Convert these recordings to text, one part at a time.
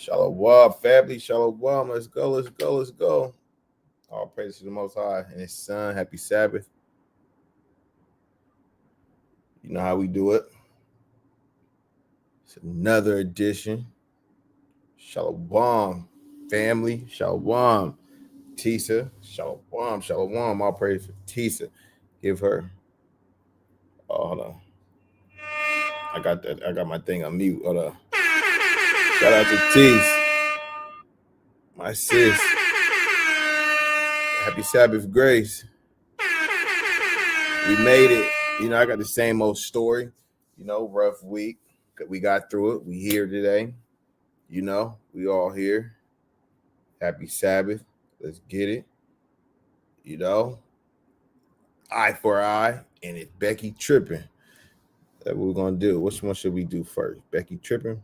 Shalom, family. Shalom. Let's go. Let's go. Let's go. All praise to the Most High and His Son. Happy Sabbath. You know how we do it. It's another edition. Shalom, family. Shalom, Tisa. Shalom. Shalom. All praise for Tisa. Give her. Oh, hold on. I got that. I got my thing on mute. Hold on. Shout out to Tisa. My sis. Happy Sabbath grace. We made it. You know, I got the same old story. You know, rough week. We got through it. We here today. You know, we all here. Happy Sabbath. Let's get it. You know, eye for eye. And it's Becky tripping. That's what we're going to do. Which one should we do first? Becky tripping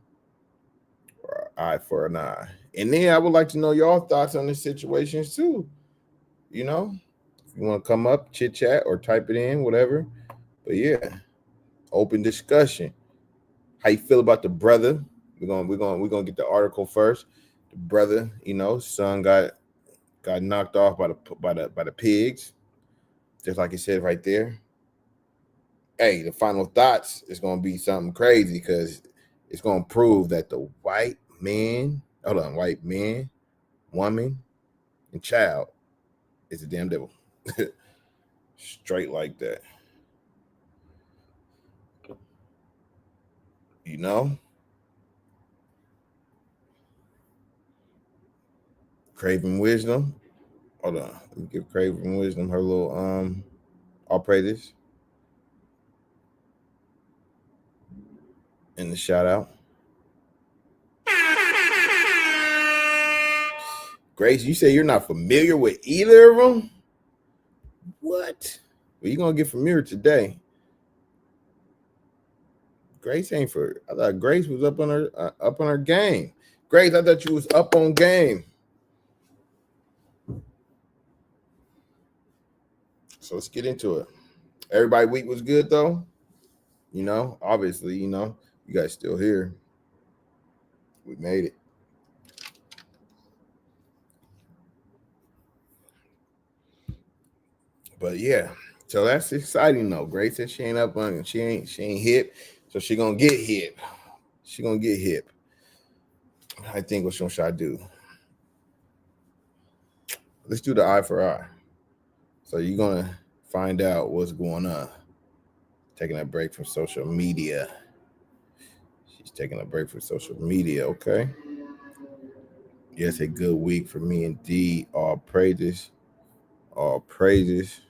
or eye for an eye? And then I would like to know your thoughts on the situations too. You know, if you want to come up, chit chat, or type it in, whatever. But yeah, open discussion. How you feel about the brother? We're gonna get the article first. The brother, you know, son got knocked off by the pigs, just like it said right there. Hey, the final thoughts is gonna be something crazy because it's gonna prove that the white man, woman, and child is a damn devil. Straight like that. You know? Craving wisdom. Hold on. Let me give Craving Wisdom her little I'll pray this. And the shout out. Grace, you say you're not familiar with either of them? What? Well, you're gonna get familiar today. Grace ain't for. I thought Grace was up on her game. Grace, I thought you was up on game. So let's get into it. Everybody week was good though. You know, obviously, you know, you guys still here. We made it. But yeah, so that's exciting though. Grace said she ain't up on it. She ain't hip, so she gonna get hip. She gonna get hip. I think what should I do? Let's do the eye for eye. So you're gonna find out what's going on. Taking a break from social media. She's taking a break from social media. Okay. Yes, a good week for me indeed. All praises. All praises.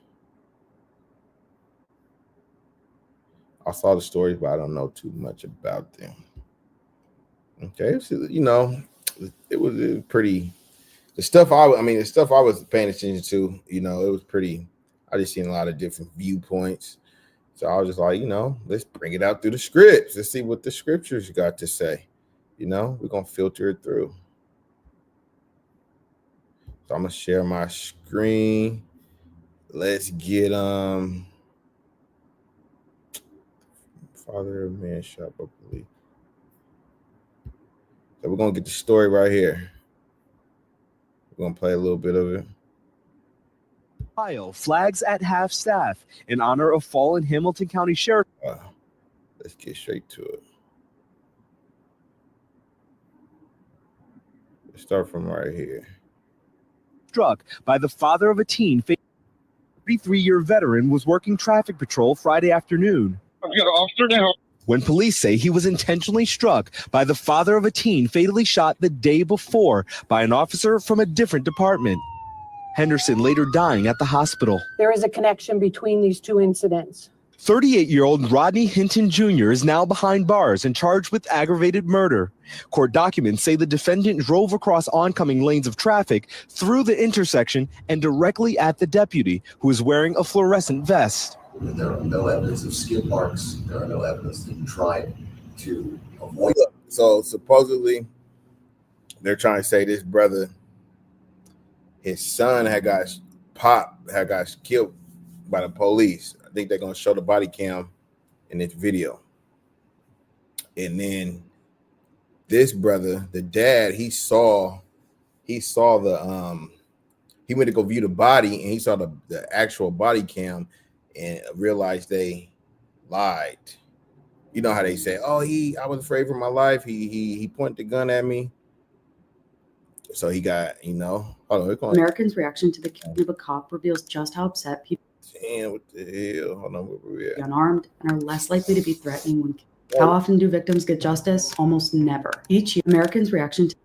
I saw the stories, but I don't know too much about them. Okay, so, you know, it was pretty. The stuff I was paying attention to, you know, it was pretty. I just seen a lot of different viewpoints, so I was just like, you know, let's bring it out through the scripts. Let's see what the scriptures got to say. You know, we're gonna filter it through. So I'm gonna share my screen. Let's get father of man shot by police. So we're gonna get the story right here. We're gonna play a little bit of it. Ohio flags at half staff in honor of fallen Hamilton County Sheriff. Let's get straight to it. Let's start from right here. Struck by the father of a teen. 33-year veteran was working traffic patrol Friday afternoon. I've got an officer now. When police say he was intentionally struck by the father of a teen fatally shot the day before by an officer from a different department. Henderson later dying at the hospital. There is a connection between these two incidents. 38-year-old Rodney Hinton Jr. is now behind bars and charged with aggravated murder. Court documents say the defendant drove across oncoming lanes of traffic through the intersection and directly at the deputy, who is wearing a fluorescent vest. There are no evidence of skid marks. There are no evidence that he tried to avoid. So supposedly, they're trying to say this brother, his son had got killed by the police. I think they're gonna show the body cam in this video, and then this brother, the dad, he saw the he went to go view the body, and he saw the actual body cam and realized they lied. You know how they say, "Oh, I was afraid for my life. He pointed the gun at me." So he got, hold on. Americans' reaction to the killing of a cop reveals just how upset people Damn, what the hell? Hold on, where we at? unarmed and are less likely to be threatening when killed. How often do victims get justice? Almost never. Each year, Americans' reaction to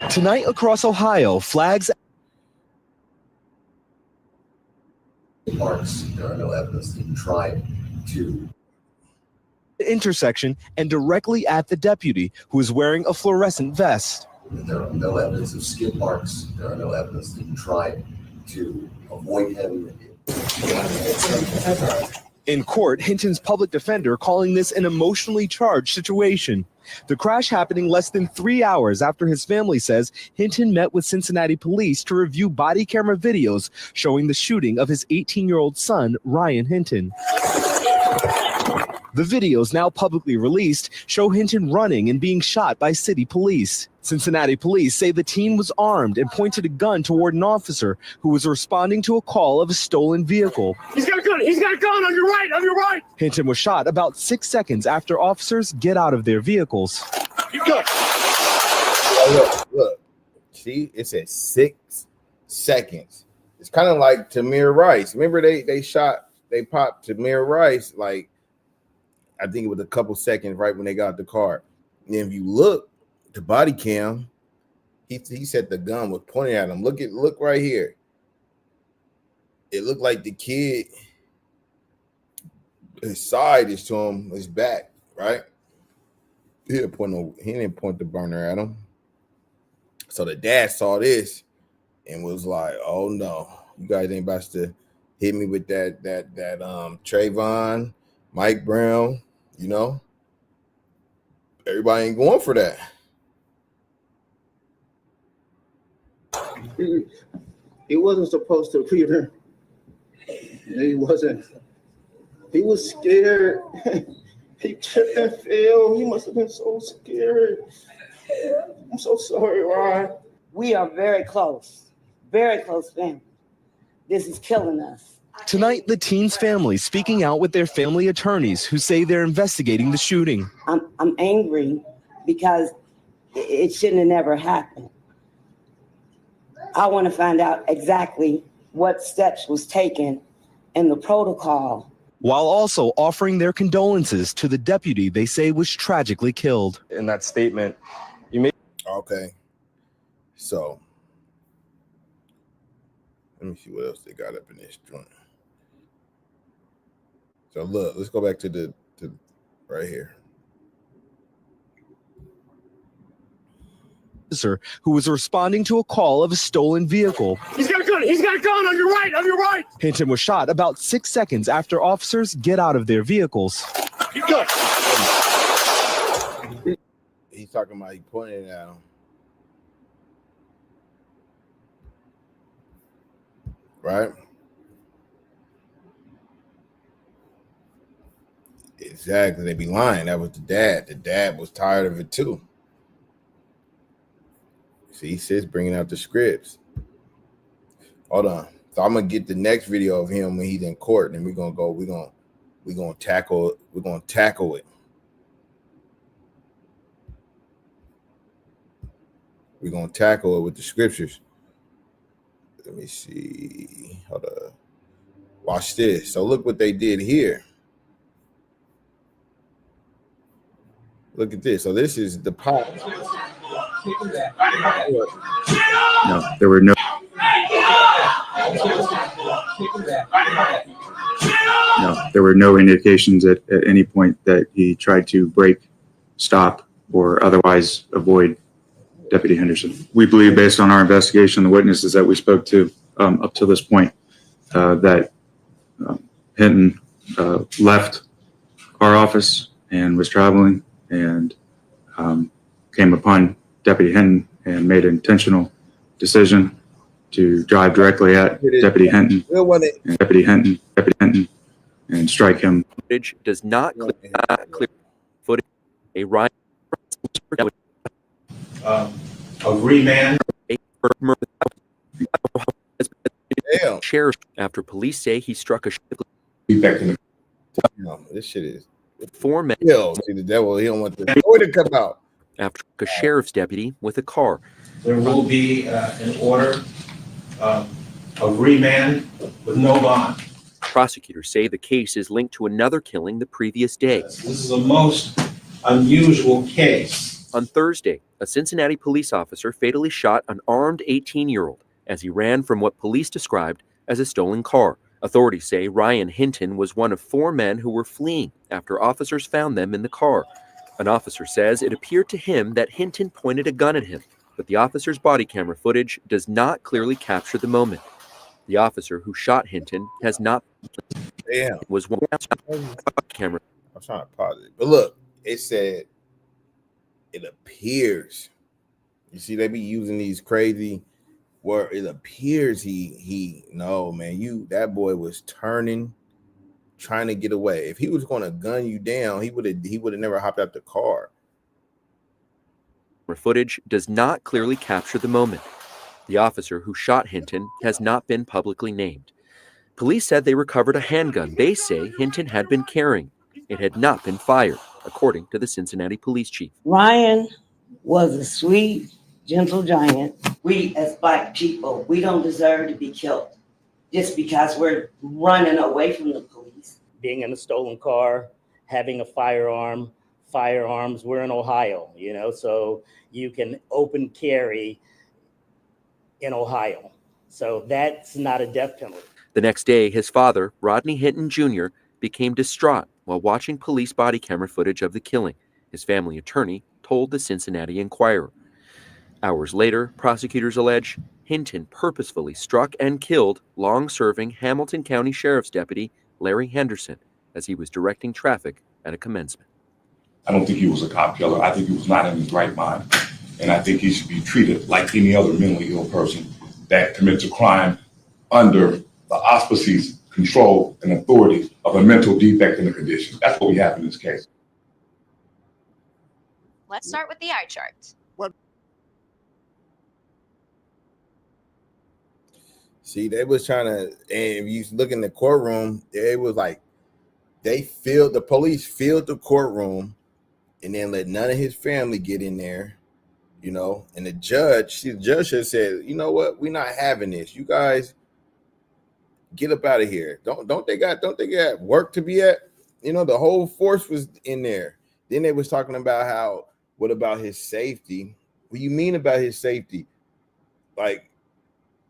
Tonight across Ohio, flags Parks, there are no evidence that he tried to. the intersection and directly at the deputy, who is wearing a fluorescent vest. There are no evidence of skid marks. There are no evidence that he tried to avoid him. In court, Hinton's public defender calling this an emotionally charged situation. The crash happening less than 3 hours after his family says Hinton met with Cincinnati police to review body camera videos showing the shooting of his 18-year-old son, Ryan Hinton. The videos, now publicly released, show Hinton running and being shot by city police. Cincinnati police say the teen was armed and pointed a gun toward an officer who was responding to a call of a stolen vehicle. He's got a gun! He's got a gun! On your right! On your right! Hinton was shot about 6 seconds after officers get out of their vehicles. Look. See, it says 6 seconds. It's kind of like Tamir Rice. Remember they popped Tamir Rice, like, I think it was a couple seconds right when they got the car. And if you look, the body cam, he said the gun was pointing at him. Look right here. It looked like the kid, his side is to him, his back, right? He didn't point the burner at him. So the dad saw this and was like, "Oh no, you guys ain't about to hit me with that Trayvon, Mike Brown, everybody ain't going for that." He wasn't supposed to, Peter. He wasn't. He was scared. He tripped and fell. He must have been so scared. I'm so sorry, Ryan. We are very close family. This is killing us. Tonight, the teen's family speaking out with their family attorneys who say they're investigating the shooting. I'm angry because it shouldn't have never happened. I want to find out exactly what steps was taken in the protocol. While also offering their condolences to the deputy they say was tragically killed. In that statement, Okay. So let me see what else they got up in this joint. So look, let's go back to right here. Officer who was responding to a call of a stolen vehicle. He's got a gun! He's got a gun! On your right! On your right! Hinton was shot about 6 seconds after officers get out of their vehicles. He's talking about he pointed at him. Right? Exactly. They be lying. That was the dad. The dad was tired of it too. See, he says bringing out the scripts. Hold on. So I'm gonna get the next video of him when he's in court, and we're gonna tackle it. We're gonna tackle it. We're gonna tackle it with the scriptures. Let me see. Hold on. Watch this. So look what they did here. Look at this. So this is the pop. No, there were no. No, there were no indications at any point that he tried to break, stop, or otherwise avoid Deputy Henderson. We believe, based on our investigation, the witnesses that we spoke to up to this point, that Hinton left our office and was traveling and came upon Deputy Hinton and made an intentional decision to drive directly at Deputy Hinton and strike him. footage does not clear footage. A Ryan of remand. Damn. Sheriff after police say he struck a This shit is 4 men. Yo, see the devil. He don't want the story to come out. After a sheriff's deputy with a car. There will be an order of remand with no bond. Prosecutors say the case is linked to another killing the previous day. This is a most unusual case. On Thursday, a Cincinnati police officer fatally shot an armed 18-year-old as he ran from what police described as a stolen car. Authorities say Ryan Hinton was one of 4 men who were fleeing after officers found them in the car. An officer says it appeared to him that Hinton pointed a gun at him, but the officer's body camera footage does not clearly capture the moment. The officer who shot Hinton has not. Damn. Was one camera. I'm trying to pause it. But look, it said it appears. You see, they be using these crazy where it appears no, man, that boy was turning, trying to get away. If he was going to gun you down, he would have never hopped out the car. Footage does not clearly capture the moment. The officer who shot Hinton has not been publicly named. Police said they recovered a handgun they say Hinton had been carrying. It had not been fired, according to the Cincinnati police chief. Ryan was a sweet, gentle giant. We as Black people, we don't deserve to be killed just because we're running away from the police. Being in a stolen car, having a firearms, we're in Ohio, so you can open carry in Ohio. So that's not a death penalty. The next day, his father, Rodney Hinton Jr., became distraught while watching police body camera footage of the killing. His family attorney told the Cincinnati Enquirer. Hours later, prosecutors allege Hinton purposefully struck and killed long-serving Hamilton County Sheriff's Deputy Larry Henderson as he was directing traffic at a commencement. I don't think he was a cop killer. I think he was not in his right mind. And I think he should be treated like any other mentally ill person that commits a crime under the auspices, control, and authority of a mental defect in a condition. That's what we have in this case. Let's start with the eye chart. See, they was trying to, and if you look in the courtroom, it was like the police filled the courtroom and then let none of his family get in there, and the judge just said, you know what, we're not having this. You guys get up out of here. Don't they got work to be at? The whole force was in there. Then they was talking about what about his safety? What do you mean about his safety? Like,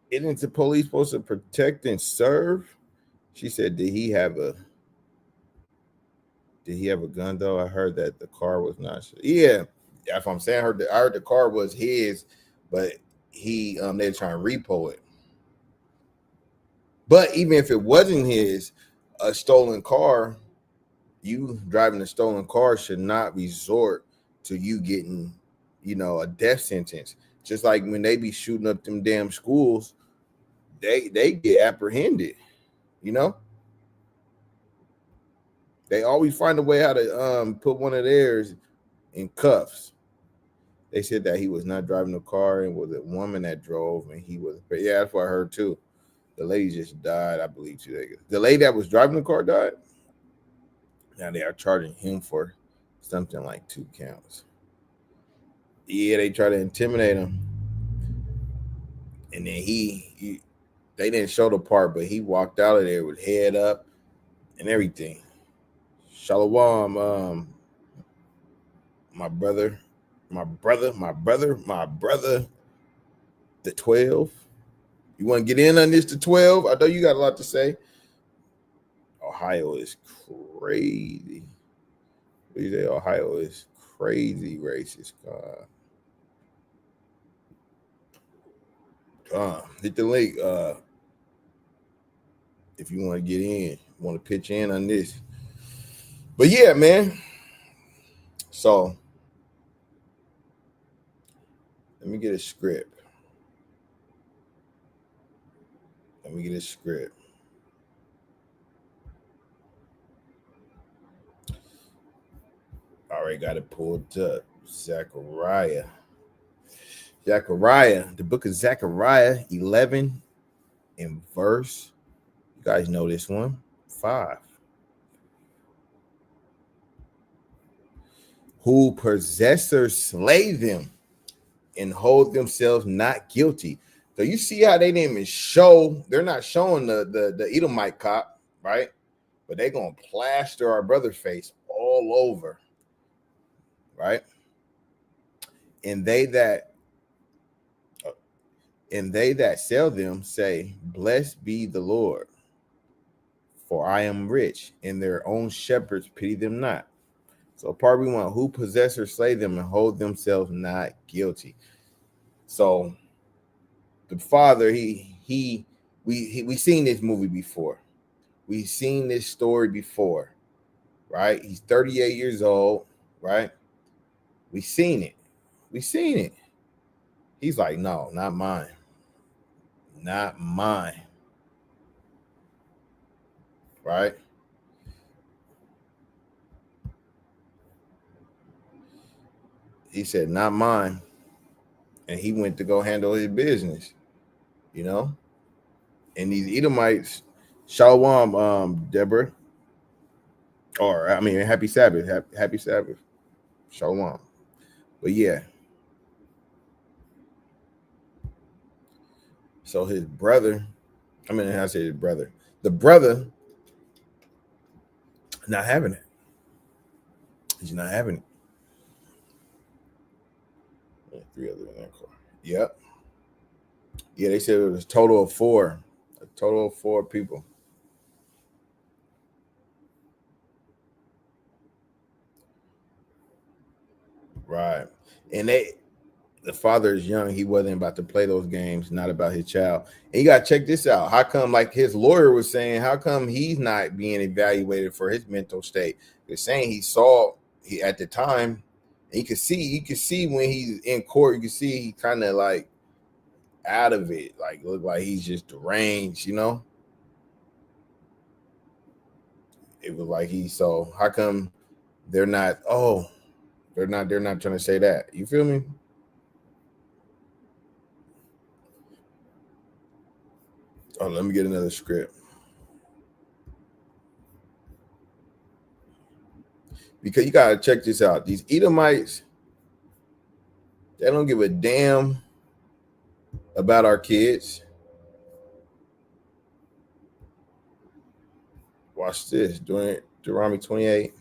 isn't the police supposed to protect and serve? She said, did he have a gun though? I heard that the car was not. Yeah, that's what I'm saying. I heard the car was his, but they're trying to repo it. But even if it wasn't his, a stolen car, you driving a stolen car should not resort to you getting, a death sentence. Just like when they be shooting up them damn schools, they get apprehended, They always find a way how to put one of theirs in cuffs. They said that he was not driving the car and was a woman that drove, and he was. But yeah, that's what I heard too. The lady just died, I believe, 2 days ago. The lady that was driving the car died. Now they are charging him for something like 2 counts. Yeah, they try to intimidate him, and then they didn't show the part, but he walked out of there with head up and everything. Shalom, my brother, the 12. You want to get in on this, the 12? I know you got a lot to say. Ohio is crazy. What do you say? Ohio is crazy racist. Hit the link if you want to get in, want to pitch in on this. But yeah, man. So let me get a script. Already got it pulled up. Zachariah. Zechariah, the book of Zechariah 11 and verse. You guys know this one. 5. Who possessors slay them and hold themselves not guilty. So you see how they didn't even show, they're not showing the Edomite cop, right? But they're gonna plaster our brother's face all over, right? And they that sell them say, blessed be the Lord, for I am rich, and their own shepherds pity them not. So part we want, who possess or slay them and hold themselves not guilty. So the father, we seen this movie before. We've seen this story before, right? He's 38 years old, right? We seen it. He's like, no, not mine. Not mine. Right? He said, not mine. And he went to go handle his business, you know? And these Edomites, Shalom, Deborah, or I mean, happy Sabbath, happy Sabbath, Shalom. But yeah. So his brother, I mean, I say his brother, the brother not having it. He's not having it. 3 others in that car. Yep. Yeah, they said it was a total of 4. A total of 4 people. Right. And the father is young. He wasn't about to play those games, not about his child. And you got to check this out. How come, like his lawyer was saying, how come he's not being evaluated for his mental state? They're saying he at the time, you can see when he's in court, you can see he kind of like out of it, like look like he's just deranged, you know? It was like so how come they're not trying to say that? You feel me? Oh, let me get another script. Because you gotta check this out. These Edomites, they don't give a damn about our kids. Watch this. Deuteronomy 28,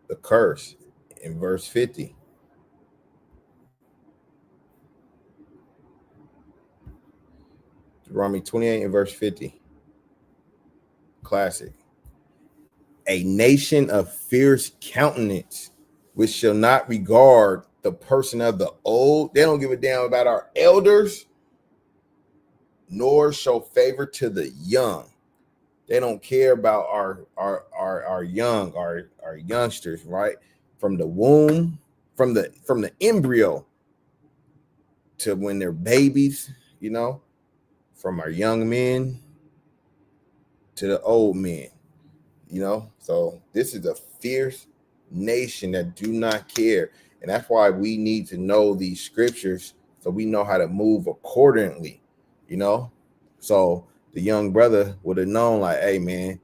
the curse in verse 50. Deuteronomy 28 and verse 50. Classic. A nation of fierce countenance, which shall not regard the person of the old. They don't give a damn about our elders, nor show favor to the young. They don't care about our youngsters, right? From the womb, from the embryo to when they're babies, you know, from our young men to the old men, you know. So this is a fierce nation that do not care. And that's why we need to know these scriptures so we know how to move accordingly, you know. So the young brother would have known, like, hey, man,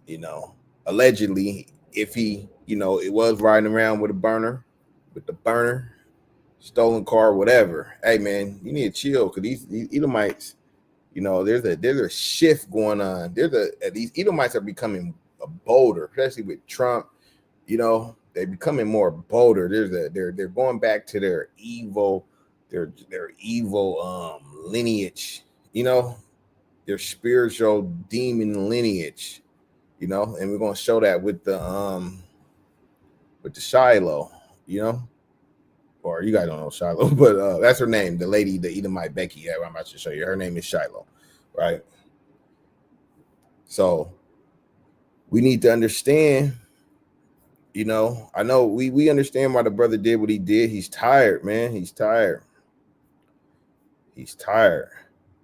you know, allegedly, if he, you know, it was riding around with the burner, stolen car, whatever. Hey, man, you need to chill, because these Edomites, you know, there's a shift going on. These Edomites are becoming bolder, especially with Trump. You know, they're becoming more bolder. They're going back to their evil lineage. You know, their spiritual demon lineage. You know, and we're gonna show that with the Shiloh. You know, or you guys don't know Shiloh, but that's her name, the lady, the Edomite Becky. Yeah, I'm about to show you. Her name is Shiloh, right? So we need to understand, you know, I know we understand why the brother did what he did. He's tired, man. He's tired.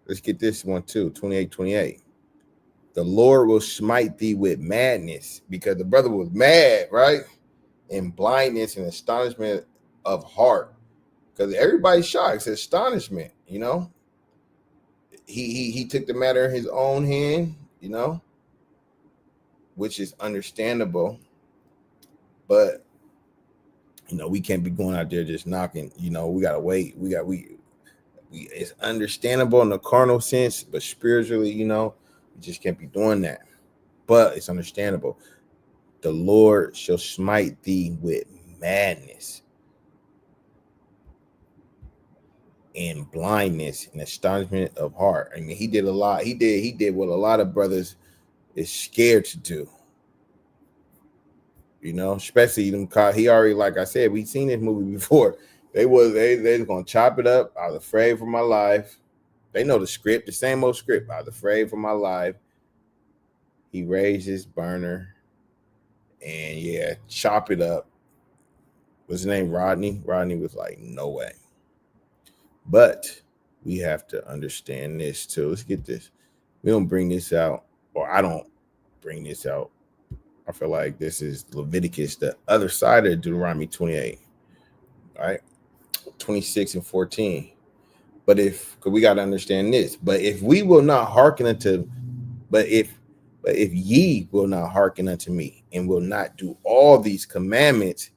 Let's get this one too, 28. The Lord will smite thee with madness, because the brother was mad, right? And blindness and astonishment of heart. because everybody's shocked. It's astonishment, you know. He took the matter in his own hand, you know, which is understandable. But you know, we can't be going out there just knocking. You know, we gotta wait. We it's understandable in the carnal sense, but spiritually, you know, we just can't be doing that. But it's understandable. The Lord shall smite thee with madness and blindness and astonishment of heart. I mean, he did a lot. He did what a lot of brothers is scared to do. You know, especially them. He already, like I said, we seen this movie before. They was gonna chop it up. I was afraid for my life. They know the script, the same old script. I was afraid for my life. He raised his burner, and yeah, chop it up. What's his name? Rodney. Rodney was like, no way. But we have to understand this too. Let's get this. We don't bring this out, or I don't bring this out. I feel like this is Leviticus, the other side of Deuteronomy 28, right? 26 and 14. But because we got to understand this, but if we will not hearken unto, but if ye will not hearken unto me and will not do all these commandments,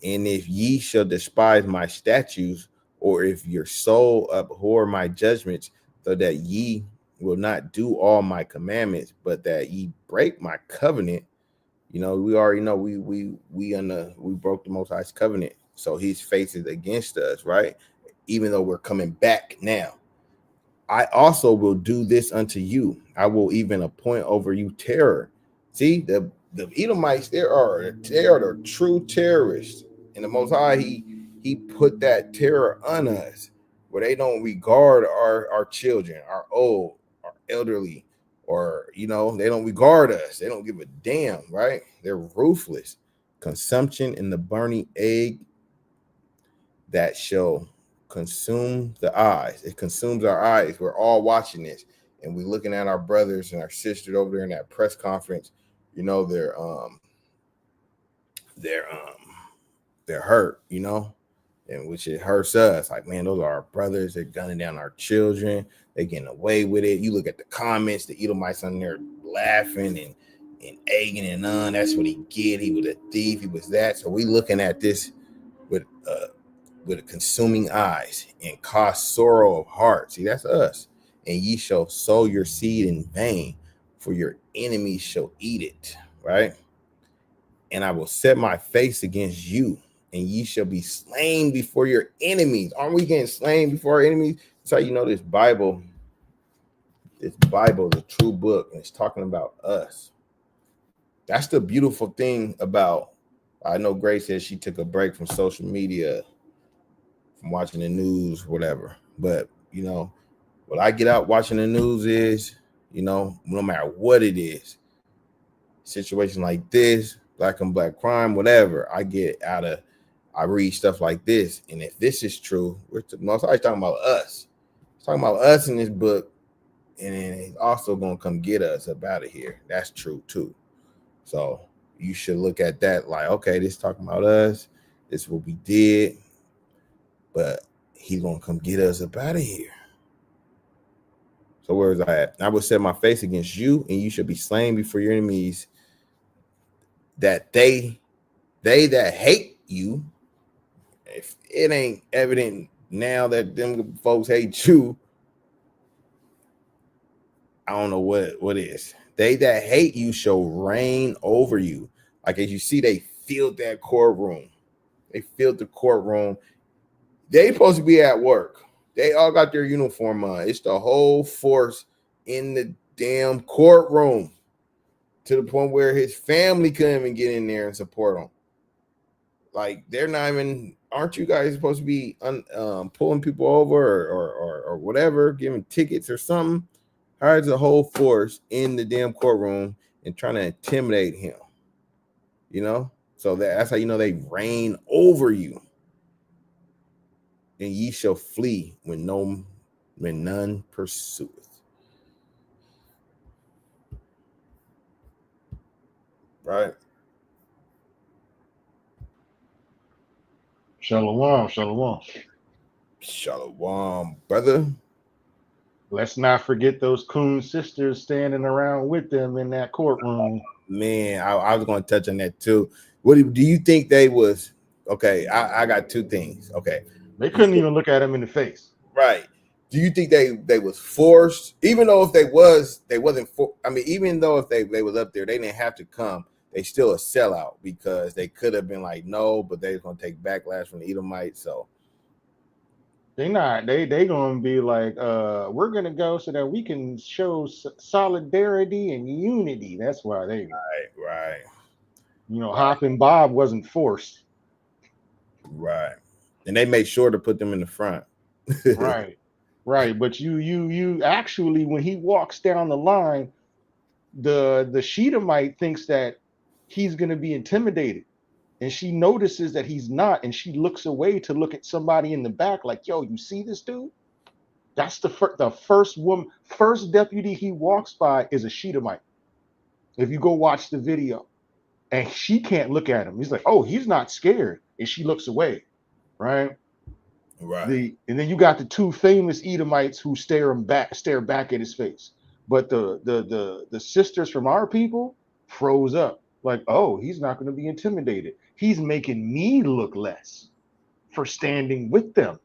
and if ye shall despise my statutes, or if your soul abhor my judgments, so that ye will not do all my commandments, but that ye break my covenant. You know, we already know we broke the Most High's covenant, so His face is against us, right? Even though we're coming back now, I also will do this unto you. I will even appoint over you terror. See, the Edomites, they are the true terrorists, and the Most High He put that terror on us, where they don't regard our children, our old, our elderly, or you know, they don't regard us. They don't give a damn, right? They're ruthless. Consumption in the burning egg that shall consume the eyes. It consumes our eyes. We're all watching this, and we're looking at our brothers and our sisters over there in that press conference. You know, they're hurt, you know, and which it hurts us. Like, man, those are our brothers. They're gunning down our children. They're getting away with it. You look at the comments, the Edomites on there laughing and egging it on. That's what he get. He was a thief. He was that. So we looking at this with consuming eyes and cause sorrow of heart. See, that's us. And ye shall sow your seed in vain, for your enemies shall eat it, right? And I will set my face against you, and ye shall be slain before your enemies. Aren't we getting slain before our enemies? That's how you know this Bible, the true book, and it's talking about us. That's the beautiful thing about, I know Grace says she took a break from social media, from watching the news, whatever. But, you know, what I get out watching the news is, you know, no matter what it is, situation like this, black on black crime, whatever, I read stuff like this. And if this is true, we're talking about us. It's talking about us in this book. And then it's also going to come get us up out of here. That's true too. So you should look at that like, okay, this is talking about us. This is what we did. But he's going to come get us up out of here. So where is I at? I will set my face against you, and you shall be slain before your enemies, that they that hate you. If it ain't evident now that them folks hate you, I don't know what is. They that hate you shall reign over you. Like, as you see, they filled that courtroom. They filled the courtroom. They supposed to be at work. They all got their uniform on. It's the whole force in the damn courtroom, to the point where his family couldn't even get in there and support him. Like, they're not even, aren't you guys supposed to be pulling people over or whatever, giving tickets or something? How is the whole force in the damn courtroom and trying to intimidate him? You know? So that's how you know they reign over you. And ye shall flee when none pursueth. Right? Shalom, shalom. Shalom, brother. Let's not forget those coon sisters standing around with them in that courtroom. Man, I was going to touch on that too. What do you think they was? Okay, I got two things. Okay, They couldn't even look at him in the face. right. Do you think they was forced? Even though if they wasn't for. I mean, even though if they was up there, they didn't have to come. They still a sellout because they could have been like no, but they was gonna take backlash from the Edomites. So They gonna be like, we're gonna go so that we can show solidarity and unity. That's why they right. You know, Hop and Bob wasn't forced. Right. And they made sure to put them in the front. Right. But you actually, when he walks down the line, the Shedemite thinks that he's gonna be intimidated. And she notices that he's not, and she looks away to look at somebody in the back, like, yo, you see this dude? That's the first deputy he walks by is a Shedemite. If you go watch the video, and she can't look at him. He's like, oh, he's not scared. And she looks away, right? Right. And then you got the two famous Edomites who stare back at his face. But the sisters from our people froze up, like, oh, he's not going to be intimidated. He's making me look less for standing with them.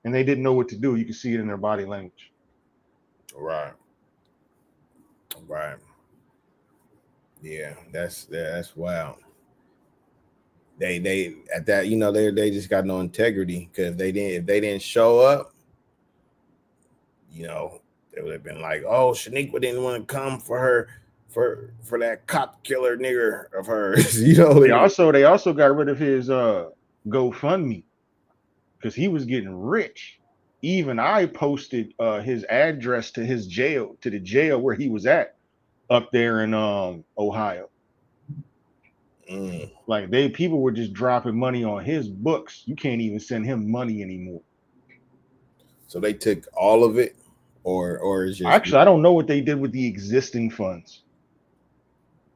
And they didn't know what to do. You can see it in their body language. Right. Yeah, that's wild. They at that, you know, they just got no integrity because if they didn't show up, you know, they would have been like, oh, Shaniqua didn't want to come for her for that cop killer nigger of hers. You know, they also got rid of his GoFundMe because he was getting rich. Even I posted his address to his jail, to the jail where he was at up there in Ohio. Like people were just dropping money on his books. You can't even send him money anymore. So they took all of it, or is just actually I don't know what they did with the existing funds.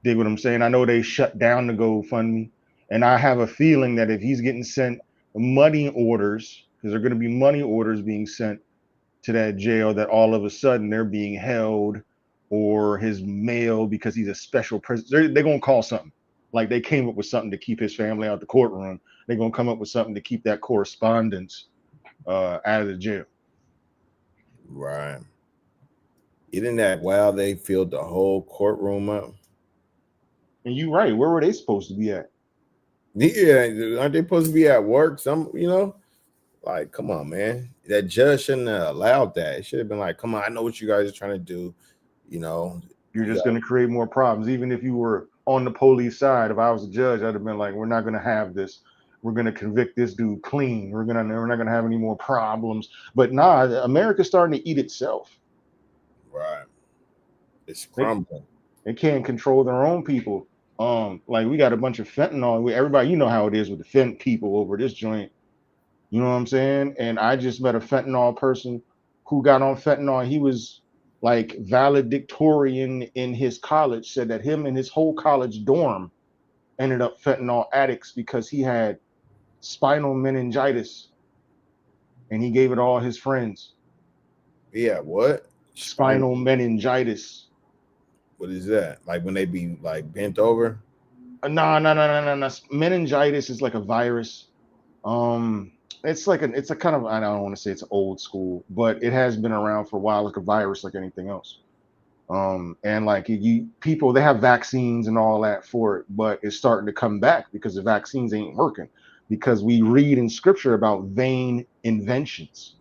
Dig what I'm saying? I know they shut down the GoFundMe, and I have a feeling that if he's getting sent money orders, because there are going to be money orders being sent to that jail, that all of a sudden they're being held, or his mail because he's a special prisoner. They're going to call something. Like they came up with something to keep his family out the courtroom. They're going to come up with something to keep that correspondence out of the jail. Right. Isn't that wild? They filled the whole courtroom up. And you're right. Where were they supposed to be at? Yeah, aren't they supposed to be at work? Some, you know, like, come on, man. That judge shouldn't have allowed that. It should have been like, come on, I know what you guys are trying to do. You know, you're just going to create more problems. Even if you were on the police side, if I was a judge, I'd have been like, we're not going to have this. We're going to convict this dude clean. We're not going to have any more problems. But nah, America's starting to eat itself. Right. It's crumbling. They can't control their own people. Like we got a bunch of fentanyl. Everybody, you know how it is with the fent people over this joint. You know what I'm saying? And I just met a fentanyl person who got on fentanyl. He was like valedictorian in his college, said that him and his whole college dorm ended up fentanyl addicts because he had spinal meningitis and he gave it all his friends. Yeah, what? Spinal meningitis. What is that? Like when they be like bent over? No. Meningitis is like a virus. It's a kind of, I don't want to say it's old school, but it has been around for a while, like a virus, like anything else. And like people, they have vaccines and all that for it, but it's starting to come back because the vaccines ain't working. Because we read in scripture about vain inventions,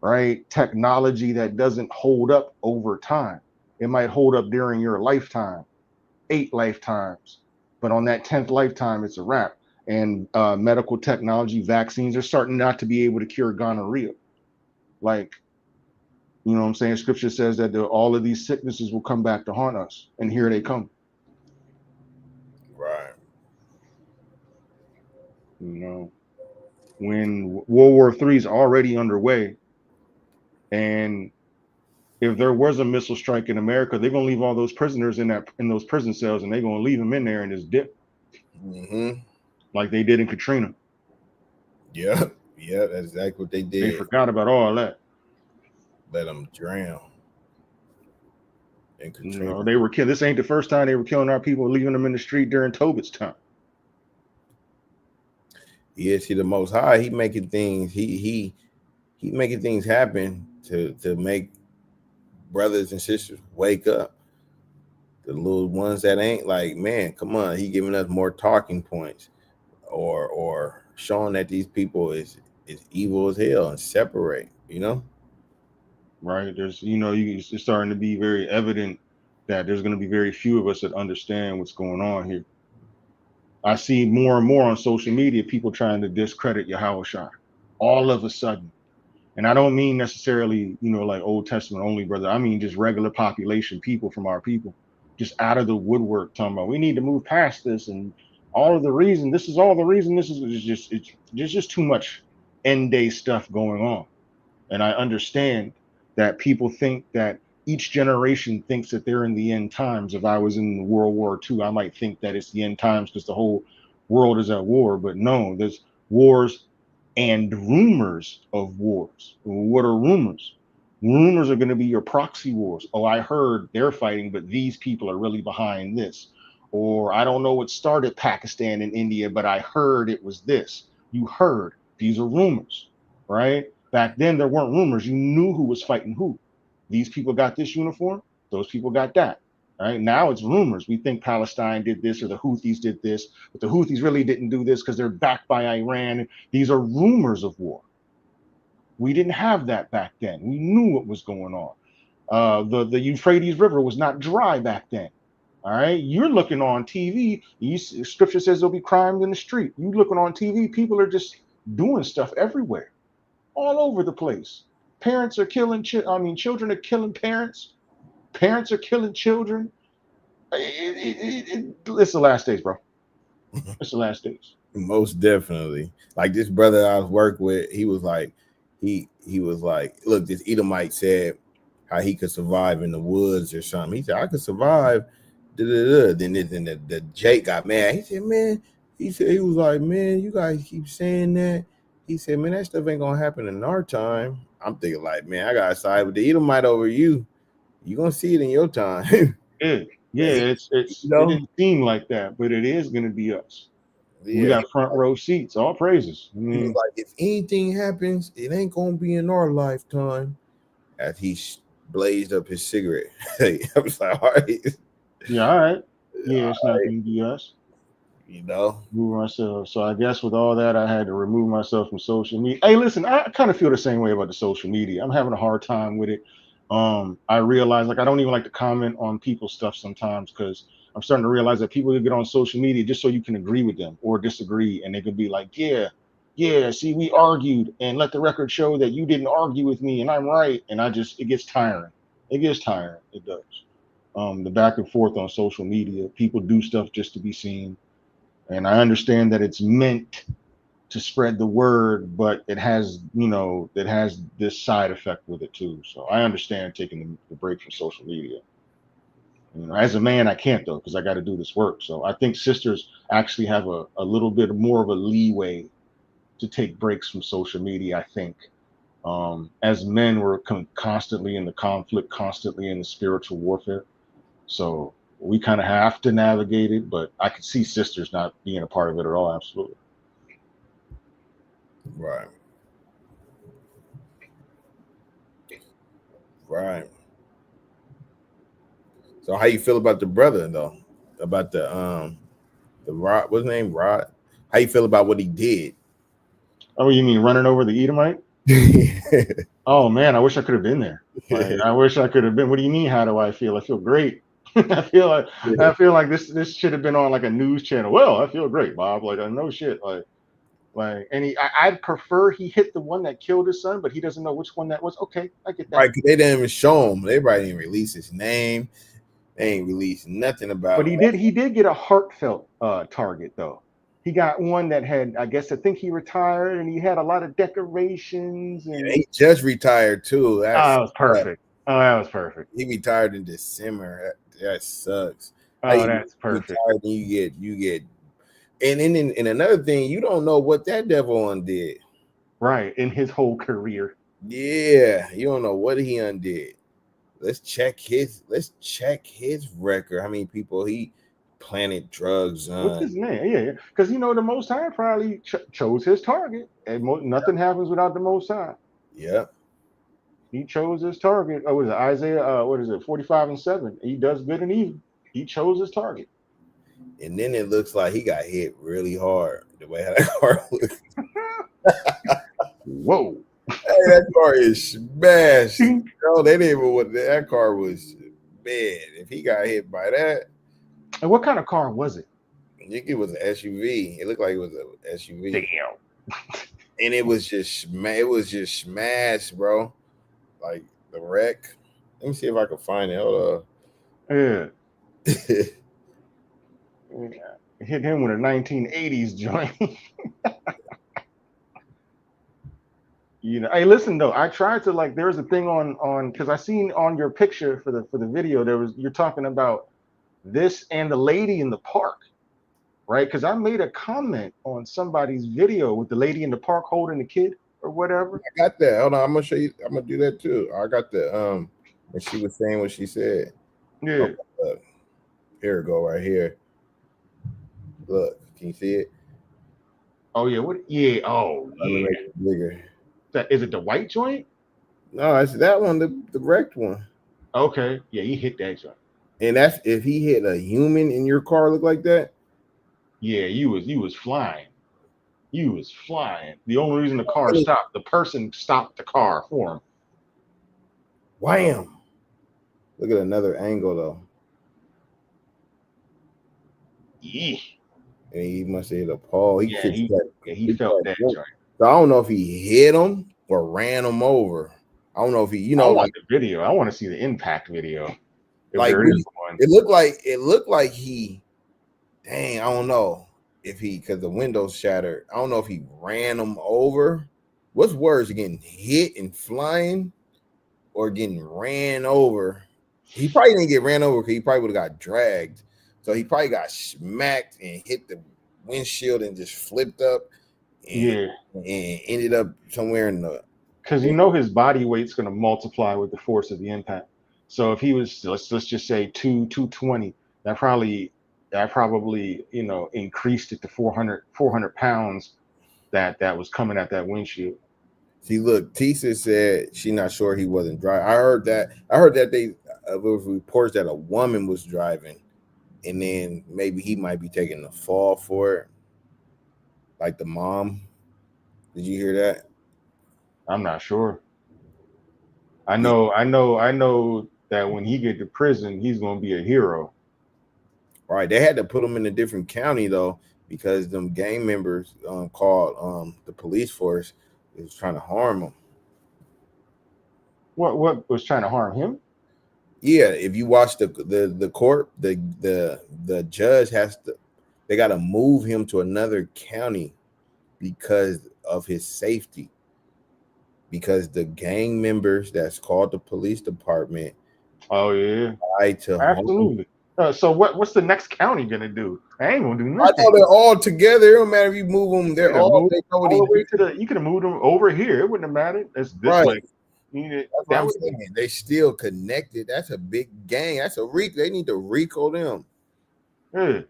right? Technology that doesn't hold up over time. It might hold up during your lifetime, 8 lifetimes, but on that 10th lifetime, it's a wrap. And medical technology, vaccines are starting not to be able to cure gonorrhea. Like, you know what I'm saying? Scripture says that all of these sicknesses will come back to haunt us, and here they come. Right. You know, when World War III is already underway, and if there was a missile strike in America, they're gonna leave all those prisoners in those prison cells, and they're gonna leave them in there and just dip. Mm-hmm. Like they did in Katrina. Yeah. Yeah, that's exactly what they did. They forgot about all that. Let them drown. And You know, they were killing. This ain't the first time they were killing our people, leaving them in the street during Tobit's time. Yeah, see, the Most High, he making things. He making things happen to make brothers and sisters wake up. The little ones that ain't, like, man, come on. He giving us more talking points, or showing that these people is evil as hell and separate. You know. Right. There's, you know, it's starting to be very evident that there's going to be very few of us that understand what's going on here. I see more and more on social media people trying to discredit Yahushua all of a sudden. And I don't mean necessarily, you know, like Old Testament only, brother. I mean just regular population people from our people, just out of the woodwork, talking about we need to move past this and all of the reason. This is all the reason. This is just there's just too much end day stuff going on. And I understand that people think that each generation thinks that they're in the end times. If I was in World War II, I might think that it's the end times because the whole world is at war. But no, there's wars and rumors of wars. What are rumors? Rumors are going to be your proxy wars. Oh, I heard they're fighting, but these people are really behind this. Or I don't know what started Pakistan and India, but I heard it was this. You heard. These are rumors, right? Back then, there weren't rumors. You knew who was fighting who. These people got this uniform. Those people got that. Right now, it's rumors. We think Palestine did this or the Houthis did this, but the Houthis really didn't do this because they're backed by Iran. These are rumors of war. We didn't have that back then. We knew what was going on. The Euphrates River was not dry back then. All right, you're looking on TV. Scripture says there'll be crime in the street. You looking on TV, people are just doing stuff everywhere, all over the place. Parents are killing. Children are killing parents. Parents are killing children. It's the last days, bro. It's the last days. Most definitely. Like this brother I was working with, he was like, he was like, look, this Edomite said how he could survive in the woods or something. He said, I could survive. Then the Jake got mad. He said, man, he was like, man, you guys keep saying that. He said, man, that stuff ain't gonna happen in our time. I'm thinking like, man, I gotta side with the Edomite over you. You gonna see it in your time. Yeah, it's you know? It didn't seem like that, but it is gonna be us. Yeah. We got front row seats. All praises. I He mean, was like, if anything happens, it ain't gonna be in our lifetime. As he blazed up his cigarette. I was like, all right. Yeah, all right. Yeah, it's not gonna be us. You know, move myself. So I guess with all that, I had to remove myself from social media. Hey, listen, I kind of feel the same way about the social media. I'm having a hard time with it. I realize like I don't even like to comment on people's stuff sometimes because I'm starting to realize that people get on social media just so you can agree with them or disagree, and they could be like, yeah, see, we argued, and let the record show that you didn't argue with me, and I'm right. And it gets tiring. It gets tiring. It does. The back and forth on social media, people do stuff just to be seen. And I understand that it's meant to spread the word, but it has this side effect with it too. So I understand taking the break from social media. You know, as a man, I can't though, because I got to do this work. So I think sisters actually have a little bit more of a leeway to take breaks from social media, I think. As men, we're constantly in the conflict, constantly in the spiritual warfare. So we kind of have to navigate it, but I could see sisters not being a part of it at all. Absolutely. Right. Right. So how you feel about the brother though? About the Rod, what's his name? Rod. How you feel about what he did? Oh, you mean running over the Edomite? Oh man, I wish I could have been there. Like, I wish I could have been. What do you mean? How do I feel? I feel great. I feel like this should have been on like a news channel. Well, I feel great, Bob. Like I know shit. And I'd prefer he hit the one that killed his son, but he doesn't know which one that was. Okay, I get that. Right, because they didn't even show him. Everybody didn't release his name. They ain't released nothing about. But he did get a heartfelt target though. He got one that had, I guess, I think he retired, and he had a lot of decorations. And he just retired too. That was perfect. Oh, that was perfect. He retired in December. That sucks. Oh, that's perfect. Retired and you get, and another thing, you don't know what that devil undid. Right, in his whole career. Yeah, you don't know what he undid. Let's check his record. How many people he planted drugs What's on? his name? Yeah, because the Most High probably chose his target, and nothing happens without the Most High. Yep. He chose his target. Oh, what is it? Isaiah, what is it? 45:7. He does good and evil. He chose his target. And then it looks like he got hit really hard. The way how that car looks. Whoa. Hey, that car is smashed. No, they didn't even what that car was bad. If he got hit by that. And what kind of car was it? I think it was an SUV. It looked like it was an SUV. Damn. And it was just smashed, bro. Like the wreck. Let me see if I can find it. Hold on. Yeah. Hit him with a 1980s joint. Hey, listen though. I tried to there's a thing on because I seen on your picture for the video you're talking about this and the lady in the park, right? Because I made a comment on somebody's video with the lady in the park holding the kid or whatever. I got that. Hold on, I'm gonna show you. I'm gonna do that too. I got the when she was saying what she said. Yeah. Here we go, right here. Look, can you see it? Oh yeah. What? Yeah. Oh Let me make it bigger. Is it the white joint? No, it's that one, the wrecked one. Okay. Yeah, he hit that joint. And that's if he hit a human in your car look like that. Yeah, you was flying. You was flying. The only reason the car stopped, the person stopped the car for him. Wham! Look at another angle though. Yeah. And he must have hit a pole. He felt that joint. So I don't know if he hit him or ran him over. I don't know if he, I want the video. I want to see the impact video. Like it looked like he. Dang, I don't know if he because the windows shattered. I don't know if he ran him over. What's worse, getting hit and flying, or getting ran over? He probably didn't get ran over because he probably would have got dragged. So he probably got smacked and hit the windshield and just flipped up. And ended up somewhere in the. Because his body weight's going to multiply with the force of the impact. So if he was, let's just say 220, that probably increased it to 400 pounds that was coming at that windshield. See, look, Tisa said she's not sure he wasn't driving. I heard that they was reports that a woman was driving, and then maybe he might be taking the fall for it, like the mom. Did you hear that? I'm not sure. I know that when he get to prison, he's gonna be a hero. Right. They had to put him in a different county though, because them gang members called the police force is trying to harm him. What was trying to harm him? Yeah, if you watch the court, the judge they got to move him to another county because of his safety. Because the gang members that's called the police department. Oh yeah, absolutely. So what's the next county gonna do? I ain't gonna do nothing. I know they're all together. It don't matter if you move them. They're all. They know what all the way to you could have moved them over here. It wouldn't have mattered. That's this right. That's what I'm saying. They still connected. That's a big gang. That's a RICO. They need to RICO them. Yeah.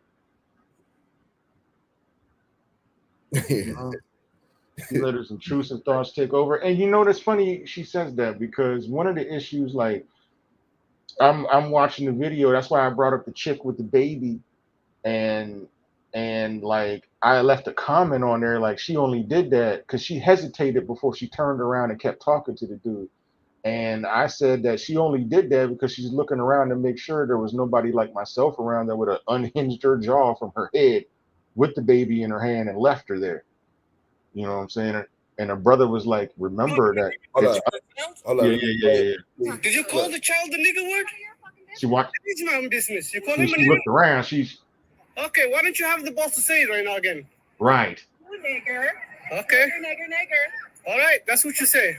You let his intrusive thoughts take over. And that's funny she says that, because one of the issues, like I'm watching the video, that's why I brought up the chick with the baby, and like I left a comment on there like she only did that because she hesitated before she turned around and kept talking to the dude. And I said that she only did that because she's looking around to make sure there was nobody like myself around that would have unhinged her jaw from her head with the baby in her hand and left her there. You know what I'm saying? And her brother was like, remember that. Hold on. Yeah. Did you call the child the nigga word? She watched. It's my own business. You call him a She nigga? looked around. She's. Okay, why don't you have the boss to say it right now again? Right. Nigger. Okay. Nigger. All right, that's what you say.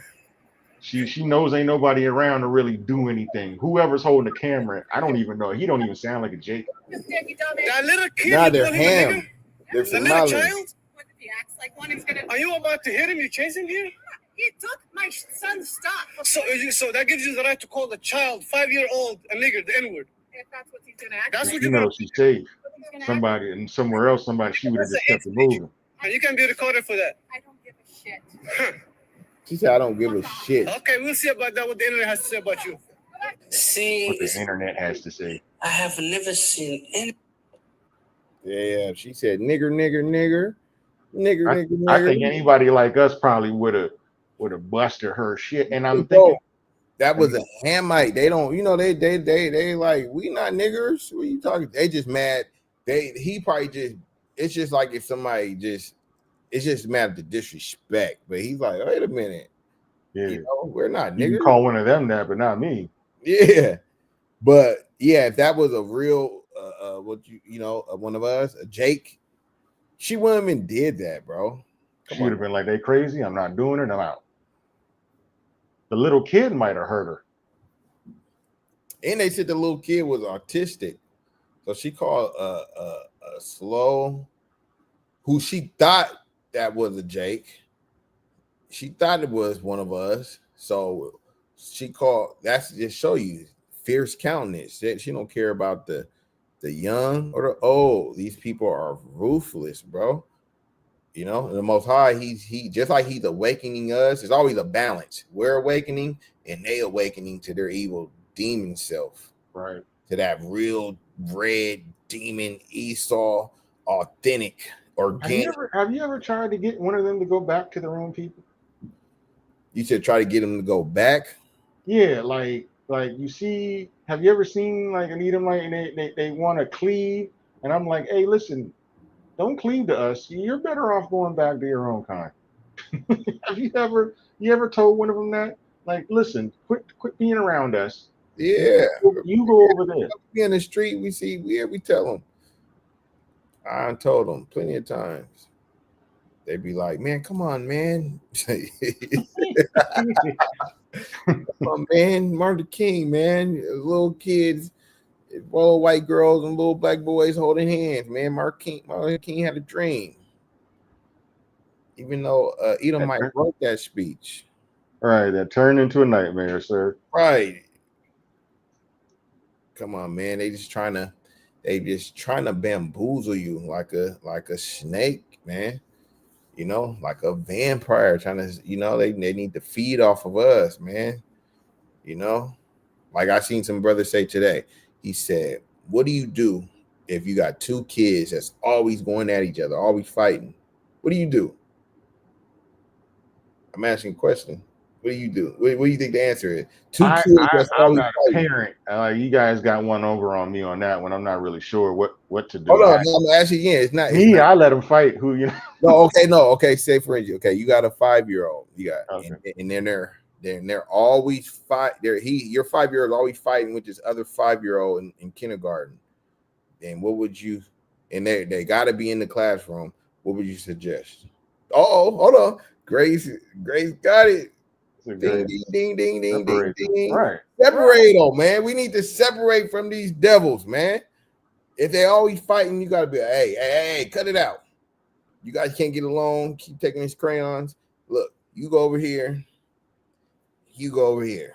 She knows ain't nobody around to really do anything. Whoever's holding the camera, I don't even know. He don't even sound like a Jake. That little kid. Nah, they're ham. They're the little child. He acts like one. He's gonna. Are you about to hit him? You chasing him? He took my son's stuff. So that gives you the right to call the child, 5-year-old, a nigger, the N-word. If that's what he's gonna act. That's what You you're know, gonna. she's safe. Somebody and somewhere else, she would have just kept it moving. And you can be recorded for that. I don't give a shit. She said, I don't give a shit. Okay, we'll see about that. What the internet has to say about you. See, What the internet has to say. I have never seen any. Yeah, she said, nigger, nigger, nigger, nigger, I, nigger, nigger. I think anybody like us probably would have busted her shit. And I'm thinking that was a Hamite. They don't, they like, we not niggers. What are you talking? They just mad. He probably just. It's just like if somebody just. It's just mad at the disrespect. But he's like, wait a minute. Yeah, we're not you niggers. can call one of them that, but not me. Yeah, but yeah, if that was a real, one of us, a Jake, she wouldn't even did that, bro. She would have been like, they crazy. I'm not doing it. I'm out. The little kid might have hurt her. And they said the little kid was autistic, so she called a slow, who she thought that was a Jake. She thought it was one of us, so she called. That's just show you fierce countenance. She don't care about the young or the old. These people are ruthless, bro. The Most High, he just like he's awakening us. It's always a balance. We're awakening, and they awakening to their evil demon self, right? To that real red demon Esau, authentic, organic. Have you ever tried to get one of them to go back to their own people? You should try to get them to go back. Yeah, like you see, have you ever seen like an Edomite and they want to cleave? And I'm like, hey, listen, don't cleave to us. You're better off going back to your own kind. Have you ever told one of them that? Like, listen, quit being around us. Yeah. You go over there. We in the street, we tell them. I told them plenty of times. They be like, man, come on, man. Come on, man. Martin Luther King, man. Little kids, little white girls and little black boys holding hands, man. Martin Luther King had a dream. Even though Edomite wrote that speech. Right, that turned into a nightmare, sir. Right. Come on, man. They just trying to bamboozle you like a snake, man. Like a vampire trying to, they need to feed off of us, man. Like I seen some brother say today. He said, what do you do if you got two kids that's always going at each other, always fighting? What do you do? I'm asking a question. What do you do? What do you think the answer is? I'm not a parent. You guys got one over on me on that one. I'm not really sure what to do. Hold on, I'm asking again. It's not me. I let them fight. Who you know? Okay. Say for instance, okay, you got a 5-year-old. You got, and then they're always fight. Your 5-year-old always fighting with this other 5-year-old in kindergarten. And what would you? And they got to be in the classroom. What would you suggest? Oh, hold on. Grace got it. Ding, ding, ding, ding, ding, ding. Right. Separate them, man. We need to separate from these devils, man. If they always fighting, you got to be, hey, cut it out. You guys can't get along. Keep taking these crayons. Look, you go over here. You go over here.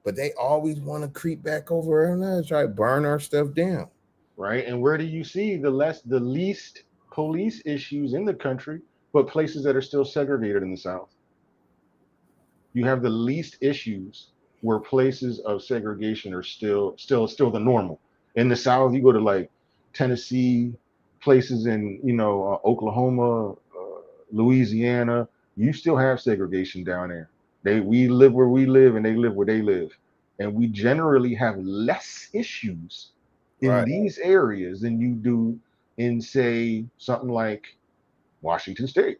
But they always want to creep back over and try to burn our stuff down. Right. And where do you see the least police issues in the country, but places that are still segregated in the South? You have the least issues where places of segregation are still the normal. In the South, you go to like Tennessee, places in Oklahoma, Louisiana, you still have segregation down there. We live where we live and they live where they live. And we generally have less issues in these areas than you do in, say, something like Washington State,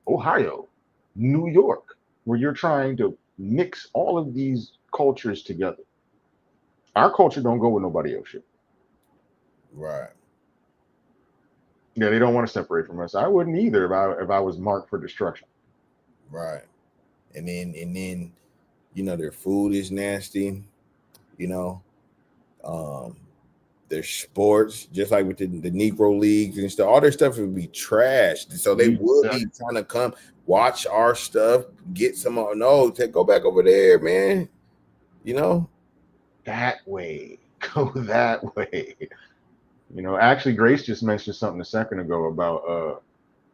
Ohio, New York, where you're trying to mix all of these cultures together. Our culture don't go with nobody else shit. Right. Yeah, they don't want to separate from us. I wouldn't either if I was marked for destruction. Right. And then their food is nasty. their sports, just like with the Negro leagues and stuff. All their stuff would be trashed. So they would be trying to come watch our stuff, get some. No, go back over there, man. You know, that way, go that way. You know, actually, Grace just mentioned something a second ago about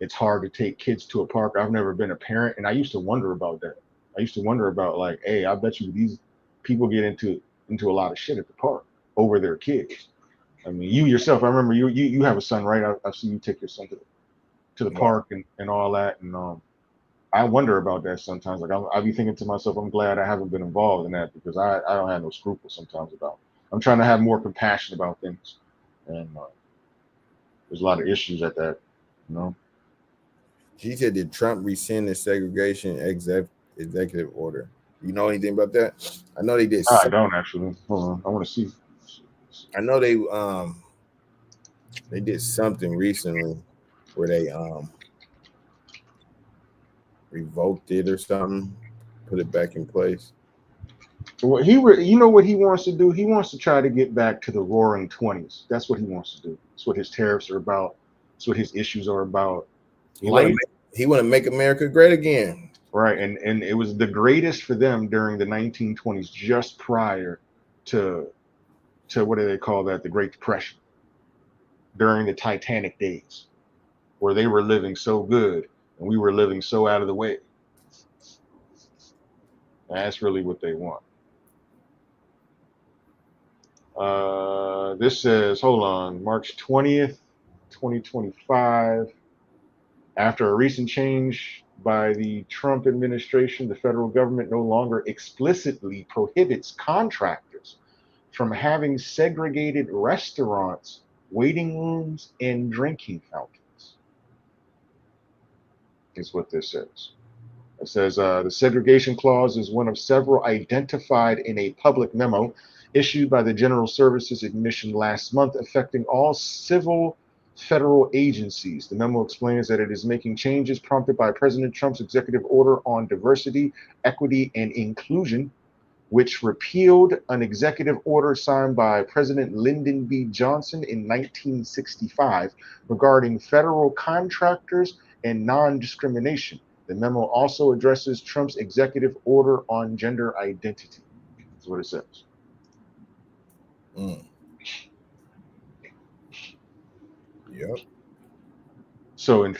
it's hard to take kids to a park. I've never been a parent, and I used to wonder about that. I used to wonder about like, hey, I bet you these people get into a lot of shit at the park over their kids. I mean, you yourself, I remember you have a son, right? I've seen you take your son to the park and all that, and I wonder about that sometimes. Like I be thinking to myself, I'm glad I haven't been involved in that because I don't have no scruples sometimes about. I'm trying to have more compassion about things, and there's a lot of issues at that, you know. She said, "Did Trump rescind the segregation executive order? You know anything about that?" I know they did. I don't actually. Hold on, I want to see. I know they did something recently where they revoked it or something, put it back in place. Well, you know what he wants to do? He wants to try to get back to the Roaring '20s. That's what he wants to do. That's what his tariffs are about. That's what his issues are about. He want to make America great again. Right, and it was the greatest for them during the 1920s, just prior to what do they call that? The Great Depression. During the Titanic days, where they were living so good and we were living so out of the way. That's really what they want. This says, hold on, March 20th, 2025. After a recent change by the Trump administration, the federal government no longer explicitly prohibits contractors from having segregated restaurants, waiting rooms, and drinking fountains. Is what this says. It says the segregation clause is one of several identified in a public memo issued by the General Services Admission last month, affecting all civil federal agencies. The memo explains that it is making changes prompted by President Trump's executive order on diversity, equity, and inclusion, which repealed an executive order signed by President Lyndon B. Johnson in 1965 regarding federal contractors and non-discrimination. The memo also addresses Trump's executive order on gender identity. That's what it says. Yep. So on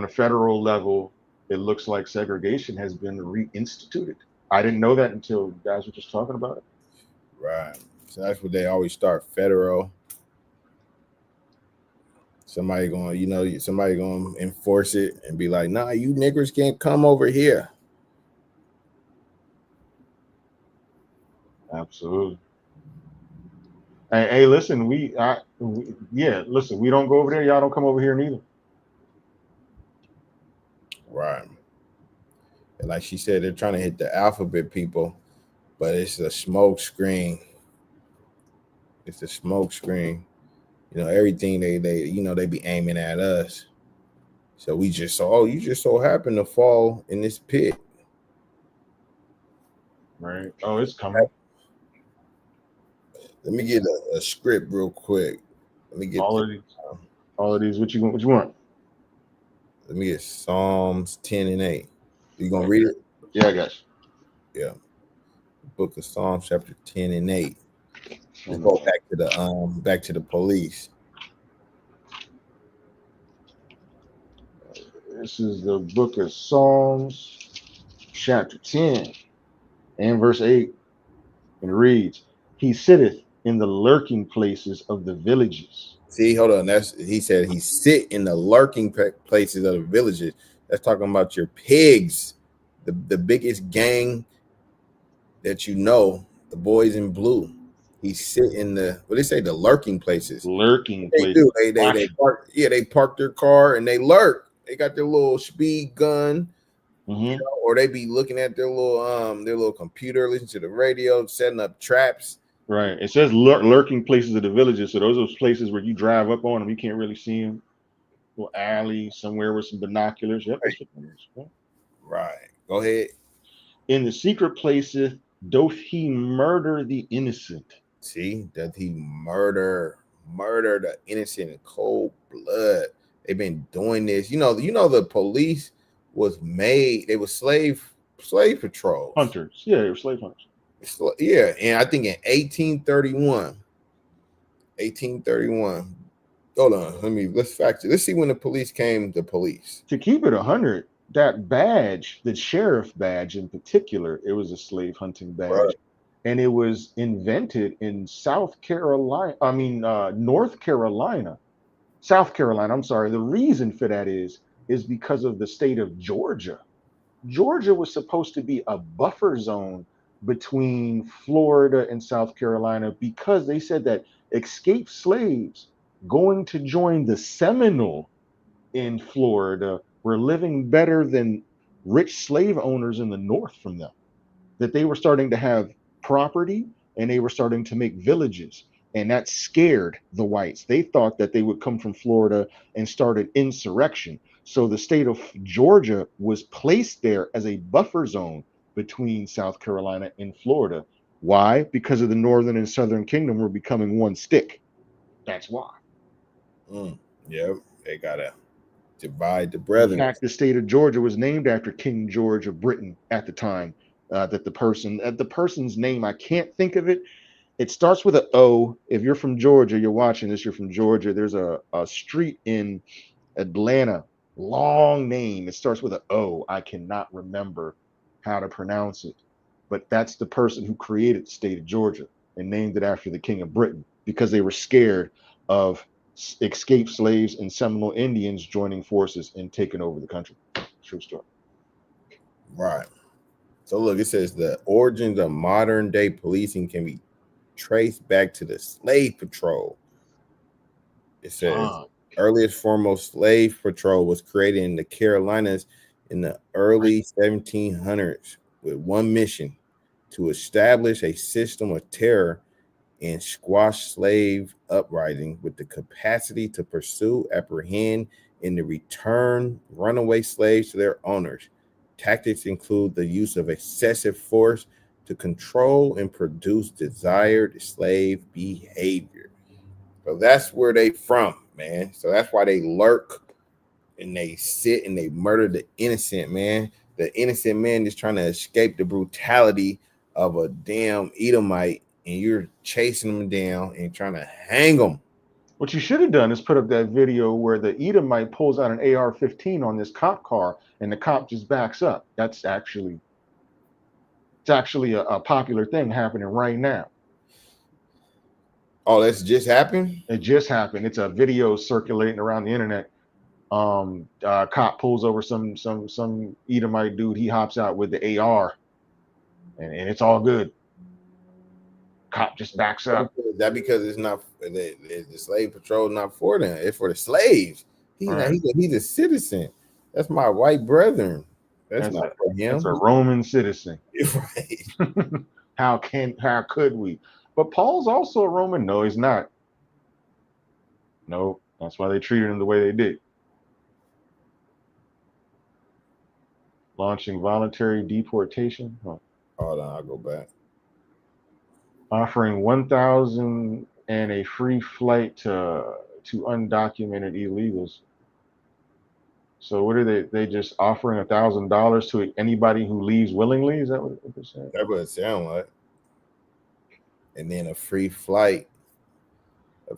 a federal level, it looks like segregation has been reinstituted. I didn't know that until you guys were just talking about it. Right. So that's what they always start, federal. Somebody going to enforce it and be like, nah, you niggers can't come over here. Absolutely. Hey, listen, listen, we don't go over there. Y'all don't come over here neither. Right. And like she said, they're trying to hit the alphabet people, but it's a smoke screen. It's a smoke screen. You know, everything they be aiming at us. So we just saw, you just so happen to fall in this pit. Right. Oh, it's coming. Let me get a script real quick. Let me get all of these. What you want? Let me get Psalms 10 and 8. You gonna read it? Yeah, I got you. Yeah. Book of Psalms, chapter 10 and 8. Let's go back to the police. This is the book of Psalms, chapter 10 and verse 8. And it reads, "He sitteth in the lurking places of the villages." See, hold on. He said he sit in the lurking places of the villages. That's talking about your pigs, the biggest gang that you know, the boys in blue. He sit in the the lurking places. Lurking places. Do. They park their car and they lurk. They got their little speed gun, or they be looking at their little computer, listening to the radio, setting up traps. Right. It says lurking places of the villages. So those are places where you drive up on them, you can't really see them. Little alley somewhere with some binoculars. Yep. Right. Go ahead. In the secret places doth he murder the innocent. See, does he murder the innocent in cold blood? They've been doing this. The police was made. They were slave patrols. Hunters. Yeah, they were slave hunters. Yeah, and I think in 1831. Hold on, let's fact it. Let's see when the police came. The police. To keep it 100, that badge, the sheriff badge in particular, it was a slave hunting badge. Right. And it was invented in North Carolina. South Carolina, I'm sorry. The reason for that is because of the state of Georgia. Georgia was supposed to be a buffer zone between Florida and South Carolina because they said that escaped slaves going to join the Seminole in Florida were living better than rich slave owners in the North from them. That they were starting to have property and they were starting to make villages. And that scared the whites. They thought that they would come from Florida and start an insurrection. So the state of Georgia was placed there as a buffer zone between South Carolina and Florida. Why? Because of the Northern and Southern Kingdom were becoming one stick. That's why. Yep, they gotta divide the In brethren. fact, the state of Georgia was named after King George of Britain at the time. That the person's name, I can't think of it. It starts with an O. If you're from Georgia, you're watching this, you're from Georgia. There's a street in Atlanta, long name. It starts with an O. I cannot remember how to pronounce it, but that's the person who created the state of Georgia and named it after the King of Britain because they were scared of escaped slaves and Seminole Indians joining forces and taking over the country. True story. Right. So look, it says the origins of modern day policing can be traced back to the slave patrol. It says earliest foremost slave patrol was created in the Carolinas in the early 1700s with one mission: to establish a system of terror and squash slave uprising with the capacity to pursue, apprehend, and to return runaway slaves to their owners. Tactics include the use of excessive force to control and produce desired slave behavior. So that's where they from, man. So that's why they lurk and they sit and they murder the innocent, man. The innocent man is trying to escape the brutality of a damn Edomite, and you're chasing them down and trying to hang them. What you should have done is put up that video where the Edomite pulls out an AR-15 on this cop car and the cop just backs up. It's actually a popular thing happening right now. Oh, that's just happened? It just happened. It's a video circulating around the internet. Cop pulls over some Edomite dude. He hops out with the AR, and it's all good. Cop just backs up. That because it's not the slave patrol, not for them. It's for the slaves. He's a citizen. That's my white brethren. That's not for him. It's a Roman citizen. Right. How could we? But Paul's also a Roman. No, he's not. No, that's why they treated him the way they did. Launching voluntary deportation. Hold on, I'll go back. Offering 1,000 and a free flight to undocumented illegals. So what are they? They just offering $1,000 to anybody who leaves willingly? Is that what they're saying? That's what it sounds like. And then a free flight,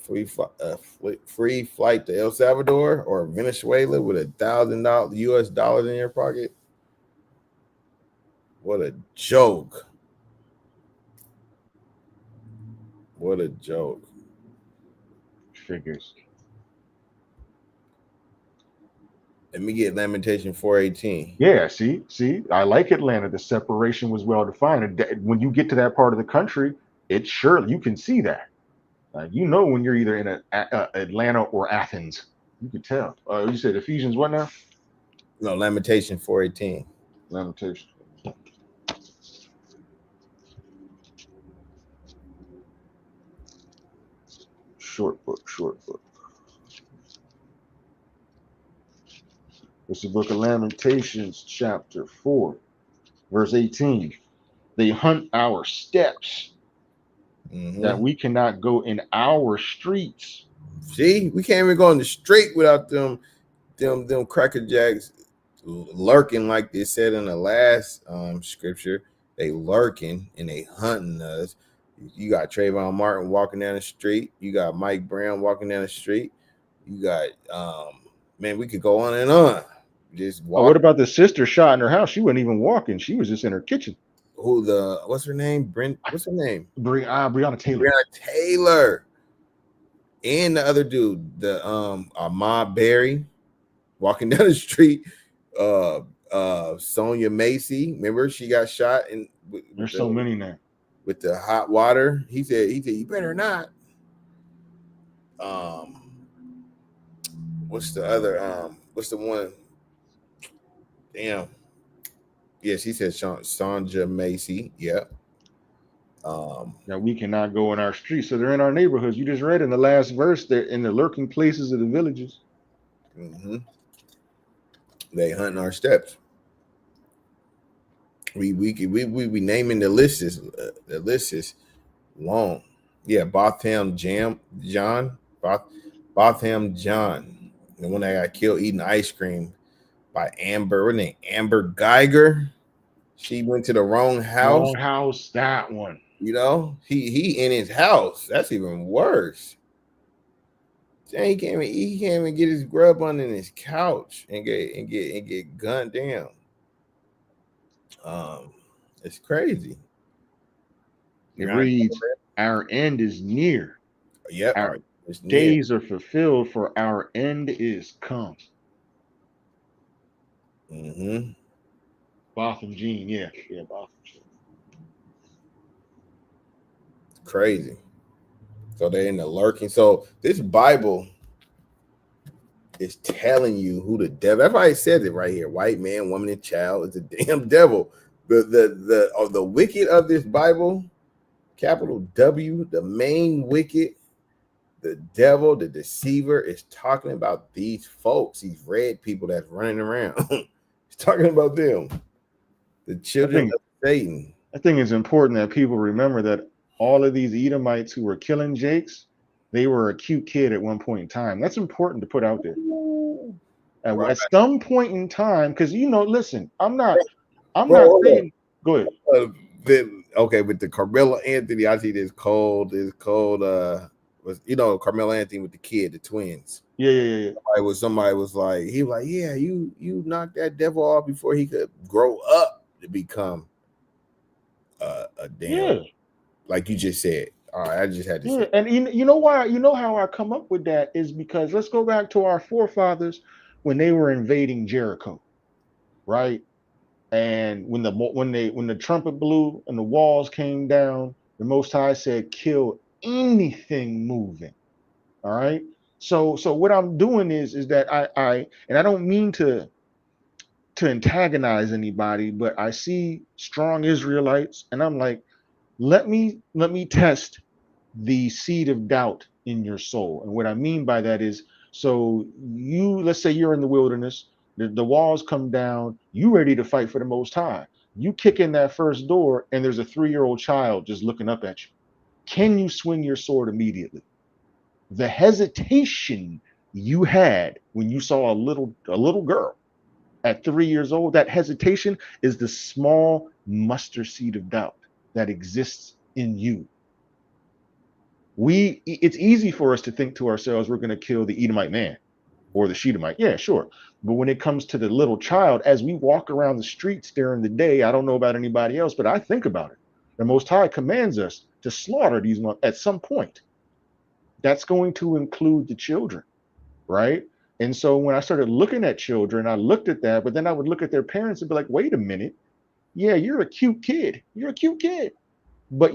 free flight to El Salvador or Venezuela with $1,000 US dollars in your pocket. What a joke. What a joke. Figures. Let me get Lamentation 4:18. Yeah, see, I like Atlanta. The separation was well defined. And when you get to that part of the country, it's sure you can see that. You know when you're either in Atlanta or Athens. You could tell. You said Ephesians what now? No, Lamentation 4:18. Lamentation. Short book. It's the book of Lamentations, chapter 4, verse 18. They hunt our steps that we cannot go in our streets. See, we can't even go on the street without them cracker jacks lurking, like they said in the last scripture. They lurking and they hunting us. You got Trayvon Martin walking down the street. You got Mike Brown walking down the street. You got man, we could go on and on. Just walk. Oh, what about the sister shot in her house? She wasn't even walking. She was just in her kitchen. What's her name? What's her name? Breonna Taylor. Breonna Taylor. And the other dude, the Ahmaud Berry, walking down the street. Sonia Macy, remember she got shot in. There's so many now. With the hot water. He said, you better not. What's the other? What's the one? Damn. Yes, he said Sonja Macy. Yeah. That we cannot go in our streets. So they're in our neighborhoods. You just read in the last verse, they're in the lurking places of the villages. They hunting our steps. We naming the list is long. Yeah, Botham John, the one that got killed eating ice cream by Amber. Her name Amber Geiger. She went to the wrong house. Wrong house, that one. You know, he in his house. That's even worse. He can't even get his grub on in his couch and get gunned down. It's crazy. It reads, "Our end is near. Yep, our days are fulfilled, for our end is come." Botham Jean, yeah, Botham Jean. Crazy. So they're in the lurking. So this Bible is telling you who the devil. Everybody says it right here. White man, woman, and child is the damn devil. The wicked of this Bible, capital W, the main wicked, the devil, the deceiver, is talking about these folks, these red people that's running around. He's talking about them, the children of Satan. I think it's important that people remember that all of these Edomites who were killing Jakes, they were a cute kid at one point in time. That's important to put out there. At some point in time, because listen, I'm not saying. Go ahead. Okay, with the Carmelo Anthony, I see this cold. Carmelo Anthony with the kid, the twins. Yeah. Somebody was like, yeah, you knocked that devil off before he could grow up to become a damn, like you just said. All right, I just had to say. And you know why? You know how I come up with that is because let's go back to our forefathers when they were invading Jericho, right? And when the trumpet blew and the walls came down, the Most High said, "Kill anything moving." All right. So what I'm doing is that I don't mean to antagonize anybody, but I see strong Israelites, and I'm like, let me test the seed of doubt in your soul. And what I mean by that is, so let's say you're in the wilderness, the walls come down, you ready to fight for the Most High. You kick in that first door, and there's a 3-year-old child just looking up at you. Can you swing your sword immediately? The hesitation you had when you saw a little girl at 3 years old, that hesitation is the small mustard seed of doubt that exists in you. It's easy for us to think to ourselves, we're going to kill the Edomite man or the Shedemite. Yeah, sure. But when it comes to the little child, as we walk around the streets during the day, I don't know about anybody else, but I think about it. The Most High commands us to slaughter these ones at some point. That's going to include the children, right? And so when I started looking at children, I looked at that, but then I would look at their parents and be like, wait a minute. Yeah, you're a cute kid. You're a cute kid. But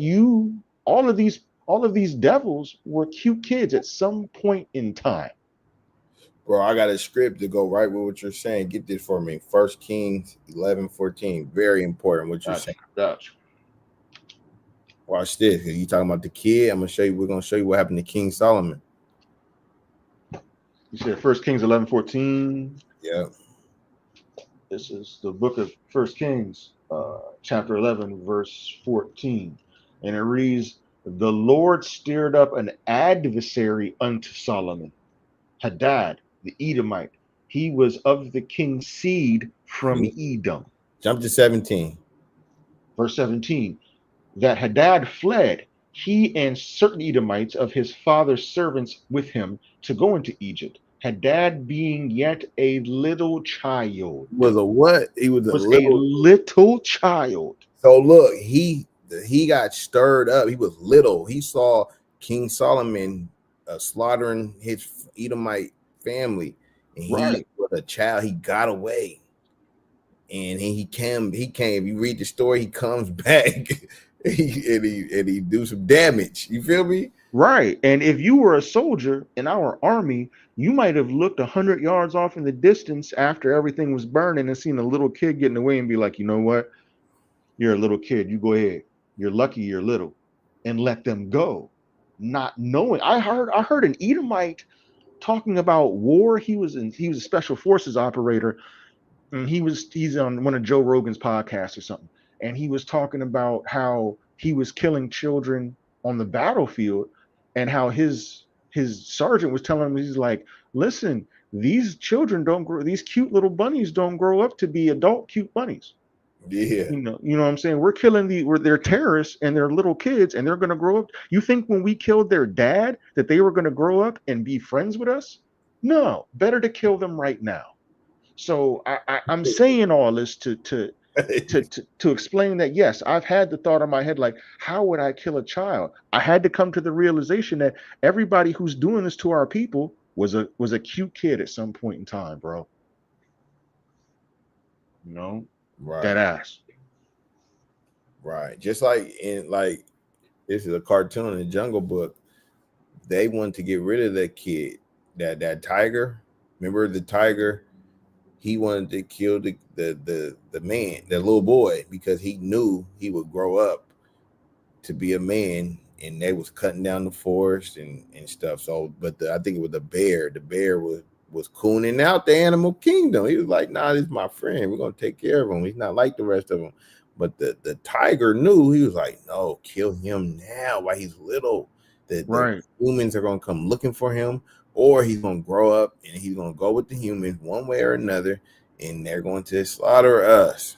all of these devils were cute kids at some point in time. Bro, I got a script to go right with what you're saying. Get this for me. 1 Kings 11:14. Very important what you're saying. Gotcha. Watch this. You talking about the kid? We're gonna show you what happened to King Solomon. You said 1 Kings 11:14. Yeah. This is the book of 1 Kings, chapter 11, verse 14. And it reads, The Lord stirred up an adversary unto Solomon, Hadad, the Edomite. He was of the king's seed from Edom. Jump to 17. Verse 17. That Hadad fled, he and certain Edomites of his father's servants with him, to go into Egypt. Hadad being yet a little child. Was a what? He was a little child. So look, he got stirred up. He was little. He saw King Solomon slaughtering his Edomite family, and he was a child. He got away, and he came. You read the story. He comes back, and he do some damage. You feel me? Right. And if you were a soldier in our army, you might have looked 100 yards off in the distance after everything was burning and seen a little kid getting away and be like, you know what? You're a little kid. You go ahead. You're lucky you're little, and let them go. Not knowing. I heard an Edomite talking about war. He was a special forces operator, and he's on one of Joe Rogan's podcasts or something. And he was talking about how he was killing children on the battlefield, and how his sergeant was telling him, he's like, listen, these children don't grow, these cute little bunnies don't grow up to be adult cute bunnies. Yeah. You know what I'm saying? We're killing they're terrorists, and they're little kids, and they're gonna grow up. You think when we killed their dad that they were gonna grow up and be friends with us? No, better to kill them right now. So I'm saying all this to explain that, yes, I've had the thought in my head, like, how would I kill a child? I had to come to the realization that everybody who's doing this to our people was a cute kid at some point in time, bro. You know, right. That ass. Right. Just like this is a cartoon in the Jungle Book. They wanted to get rid of that kid, that tiger. Remember the tiger? He wanted to kill the man, the little boy, because he knew he would grow up to be a man, and they was cutting down the forest and stuff. So, but I think it was the bear. The bear was cooning out the animal kingdom. He was like, nah, this is my friend. We're gonna take care of him. He's not like the rest of them. But the tiger knew. He was like, no, kill him now while he's little. The humans are gonna come looking for him, or he's gonna grow up and he's gonna go with the humans one way or another, and they're going to slaughter us.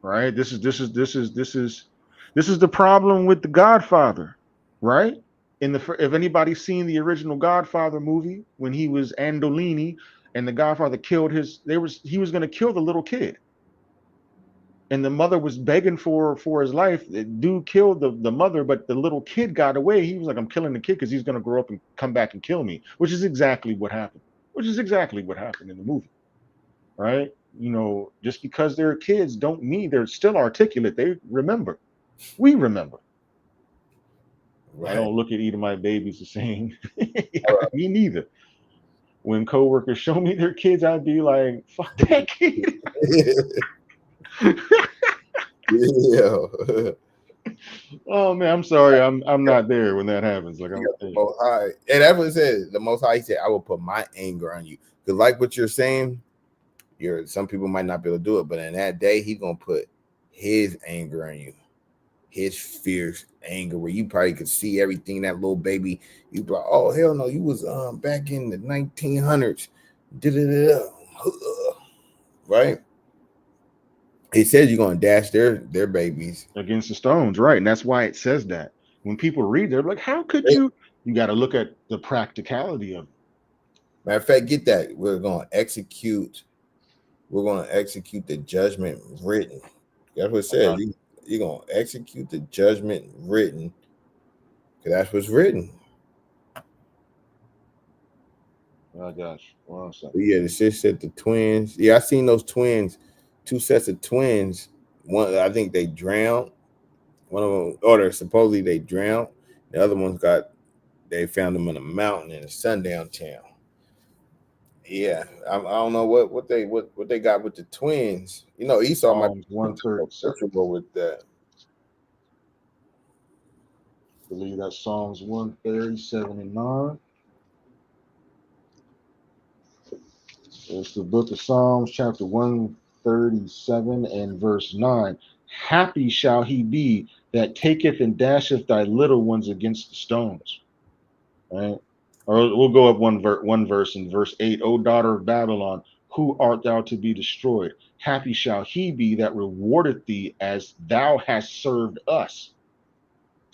Right. This is the problem with the Godfather, right? If anybody's seen the original Godfather movie, when he was Andolini and the Godfather killed he was going to kill the little kid, and the mother was begging for his life. The dude killed the mother, but the little kid got away. He was like, I'm killing the kid because he's going to grow up and come back and kill me, which is exactly what happened in the movie, right? You know, just because they're kids don't mean they're still articulate. They remember. We remember. Right. I don't look at Edomite babies the same. Me neither. When coworkers show me their kids, I'd be like, fuck that kid. Yeah. Oh man, I'm sorry. I'm not there when that happens. Like, I'm the Most High. And that's what it says. The Most High, he said, I will put my anger on you. Because like what you're saying, some people might not be able to do it, but in that day, he's gonna put his anger on you, his fierce anger, where you probably could see everything. That little baby, you be like, oh hell no, you was back in the 1900s, right? It says you're gonna dash their babies against the stones, right? And that's why it says that. When people read, they're like, how could you? You got to look at the practicality of it. Matter of fact, get that. We're gonna execute the judgment written. That's what it says. You're going to execute the judgment written, because that's what's written. Oh, gosh. One second. But yeah, the sis said the twins. Yeah, I seen those twins, 2 sets of twins. One, I think they drowned. One of them, or supposedly they drowned. The other ones they found them in a mountain in a sundown town. Yeah, I don't know what they got with the twins. You know, Esau might be 137 with that. I believe that's Psalms 137 and 9. It's the book of Psalms, chapter 137 37 and verse 9. Happy shall he be that taketh and dasheth thy little ones against the stones. Right? Or we'll go up one verse in verse 8. O daughter of Babylon, who art thou to be destroyed? Happy shall he be that rewardeth thee as thou hast served us.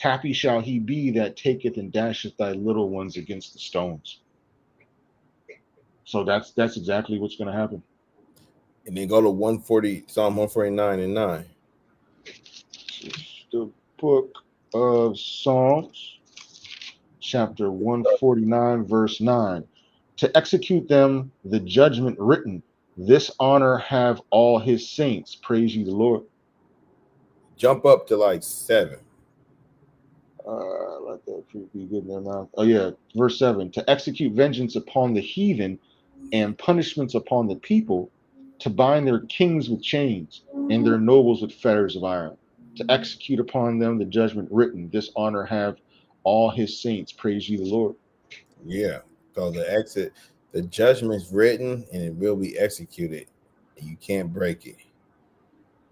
Happy shall he be that taketh and dasheth thy little ones against the stones. So that's exactly what's going to happen. And then go to 140, Psalm 149 and 9. It's the book of Psalms, chapter 149, verse 9. To execute them the judgment written, this honor have all his saints. Praise ye the Lord. Jump up to like 7. Let that truth be good in their mouth. Oh yeah, verse 7. To execute vengeance upon the heathen and punishments upon the people, to bind their kings with chains and their nobles with fetters of iron, to execute upon them the judgment written. This honor have all his saints. Praise ye the Lord. Yeah, because the judgment's written and it will be executed. You can't break it.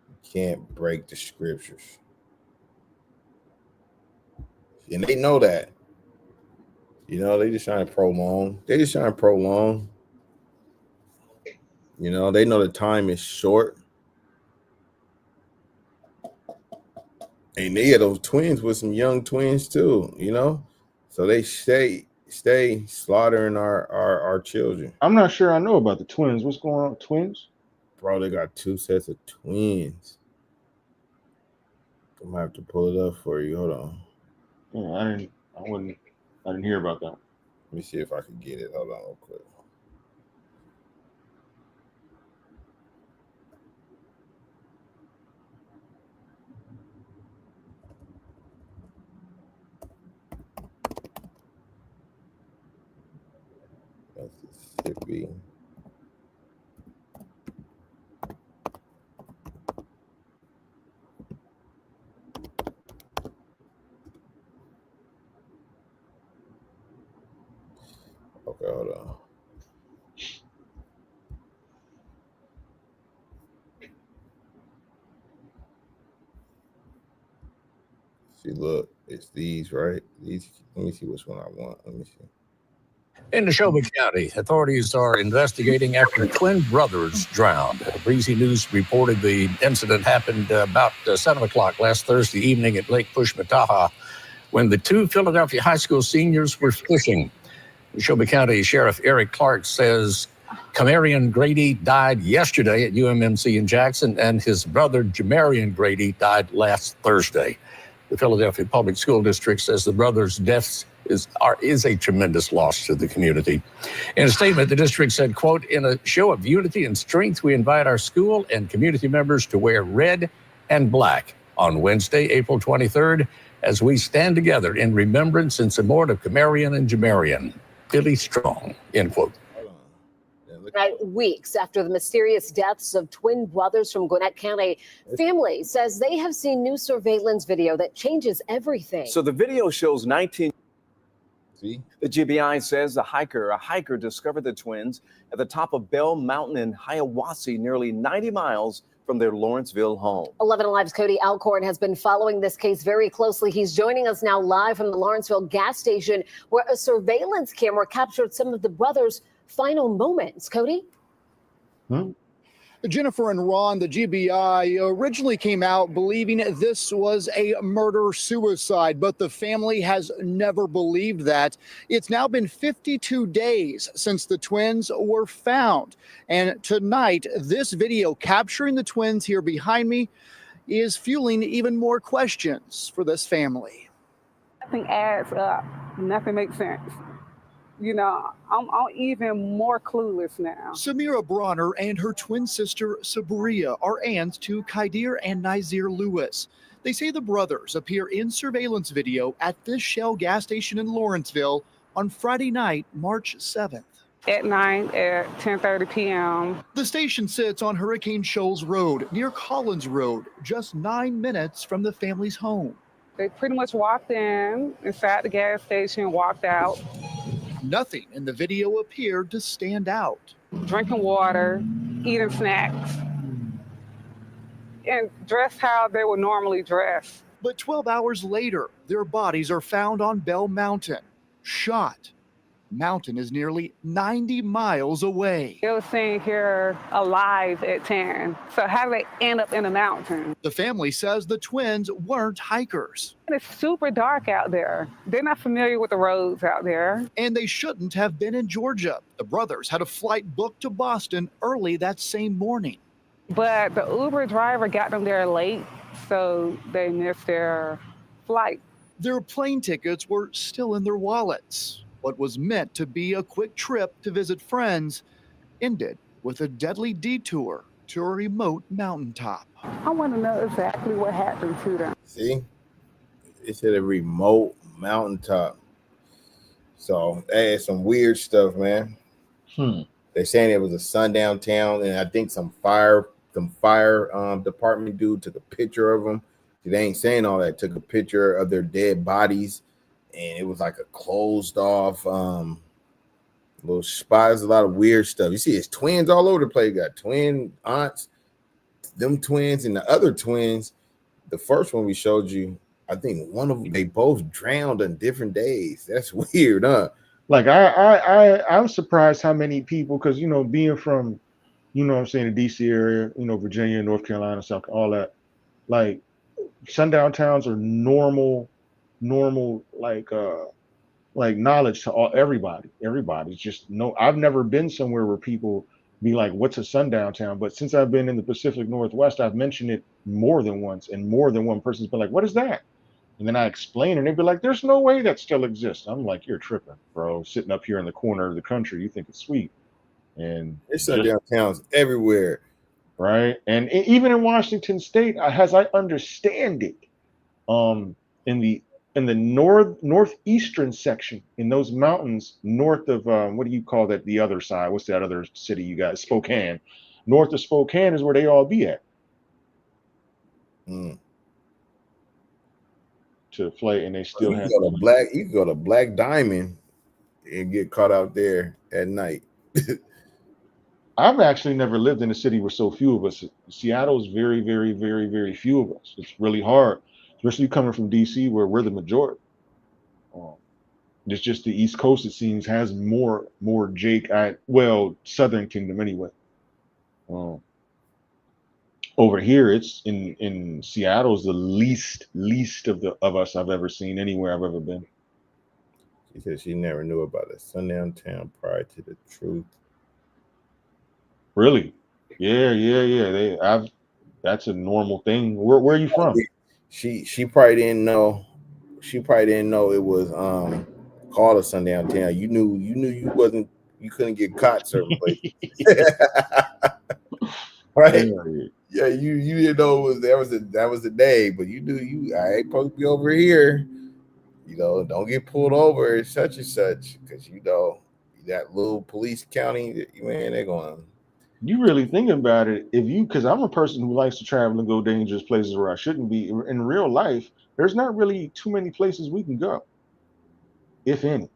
You can't break the scriptures. And they know that. You know, they just trying to prolong. You know, they know the time is short. And they had those twins with some young twins too, you know? So they stay slaughtering our children. I'm not sure I know about the twins. What's going on with twins? Bro, they got 2 sets of twins. I'm gonna have to pull it up for you. Hold on. Yeah, I didn't hear about that. Let me see if I can get it. Hold on real quick. Mississippi. Okay, hold on. See, look, it's these, right? These. Let me see which one I want. Let me see. In Neshoba County, authorities are investigating after twin brothers drowned. Breezy News reported the incident happened about 7 o'clock last Thursday evening at Lake Pushmataha when the 2 Philadelphia high school seniors were fishing. Neshoba County Sheriff Eric Clark says Camarion Grady died yesterday at UMMC in Jackson, and his brother Jamarion Grady died last Thursday. The Philadelphia Public School District says the brothers' deaths is a tremendous loss to the community. In a statement, the district said, quote, in a show of unity and strength, we invite our school and community members to wear red and black on Wednesday, April 23rd, as we stand together in remembrance and support of Camarion and Jamarion. Billy Strong, end quote. Weeks after the mysterious deaths of twin brothers from Gwinnett County, family says they have seen new surveillance video that changes everything. So the video shows 19. See? The GBI says a hiker discovered the twins at the top of Bell Mountain in Hiawassee, nearly 90 miles from their Lawrenceville home. 11 Alive's Cody Alcorn has been following this case very closely. He's joining us now live from the Lawrenceville gas station, where a surveillance camera captured some of the brothers' final moments. Cody? Jennifer and Ron, the GBI, originally came out believing this was a murder-suicide, but the family has never believed that. It's now been 52 days since the twins were found. And tonight, this video capturing the twins here behind me is fueling even more questions for this family. Nothing adds up. Nothing makes sense. You know, I'm even more clueless now. Samira Bronner and her twin sister Sabria are aunts to Kaidir and Nazir Lewis. They say the brothers appear in surveillance video at this Shell gas station in Lawrenceville on Friday night, March 7th. At night at 10:30 p.m. The station sits on Hurricane Shoals Road near Collins Road, just 9 minutes from the family's home. They pretty much walked inside the gas station, walked out. Nothing in the video appeared to stand out. Drinking water, eating snacks. and dressed how they would normally dress. But 12 hours later, their bodies are found on Bell Mountain, shot. Mountain is nearly 90 miles away. They were seen here alive at 10. So how did they end up in the mountain? The family says the twins weren't hikers. It's super dark out there. They're not familiar with the roads out there. And they shouldn't have been in Georgia. The brothers had a flight booked to Boston early that same morning. But the Uber driver got them there late, so they missed their flight. Their plane tickets were still in their wallets. What was meant to be a quick trip to visit friends ended with a deadly detour to a remote mountaintop. I want to know exactly what happened to them. See, it's at a remote mountaintop. So that is some weird stuff, man. They're saying it was a sundown town, and I think some fire department dude took a picture of them. They ain't saying all that. Took a picture of their dead bodies, and it was like a closed off little spot. There's a lot of weird stuff. You see, it's twins all over the place. You got twin aunts, them twins, and the other twins. The first one we showed you, I think one of them, they both drowned on different days. That's weird, huh? Like I'm surprised how many people, because being from, what I'm saying, the DC area, Virginia, North Carolina, South, all that, like sundown towns are normal like knowledge to everybody. Everybody's just I've never been somewhere where people be like, what's a sundown town? But since I've been in the Pacific Northwest, I've mentioned it more than once, and more than one person's been like, what is that? And then I explain, and they'd be like, there's no way that still exists. I'm like, you're tripping, bro. Sitting up here in the corner of the country, you think it's sweet. And there's sundown towns everywhere. Right. And even in Washington State, as I understand it, in the northeastern section, in those mountains north of what do you call that, the other side? What's that other city you got? Spokane. North of Spokane is where they all be at. To play, and they still have you can go to Black Diamond and get caught out there at night. I've actually never lived in a city with so few of us. Seattle is very, very, very, very few of us. It's really hard, especially coming from DC, where we're the majority. It's just the East Coast, it seems, has more Southern Kingdom anyway. Over here, it's in Seattle is the least of us I've ever seen anywhere I've ever been. She said she never knew about a sundown town prior to the truth. Really? Yeah. That's a normal thing. Where are you from? She probably didn't know. She probably didn't know it was called a sundown town. You knew you couldn't get caught certain places. Right? Yeah, you didn't know it was that was the day, but you knew I ain't supposed to be over here. Don't get pulled over such and such, because that little police county, man, they're going. You really think about it, because I'm a person who likes to travel and go dangerous places where I shouldn't be. In real life, there's not really too many places we can go, if any.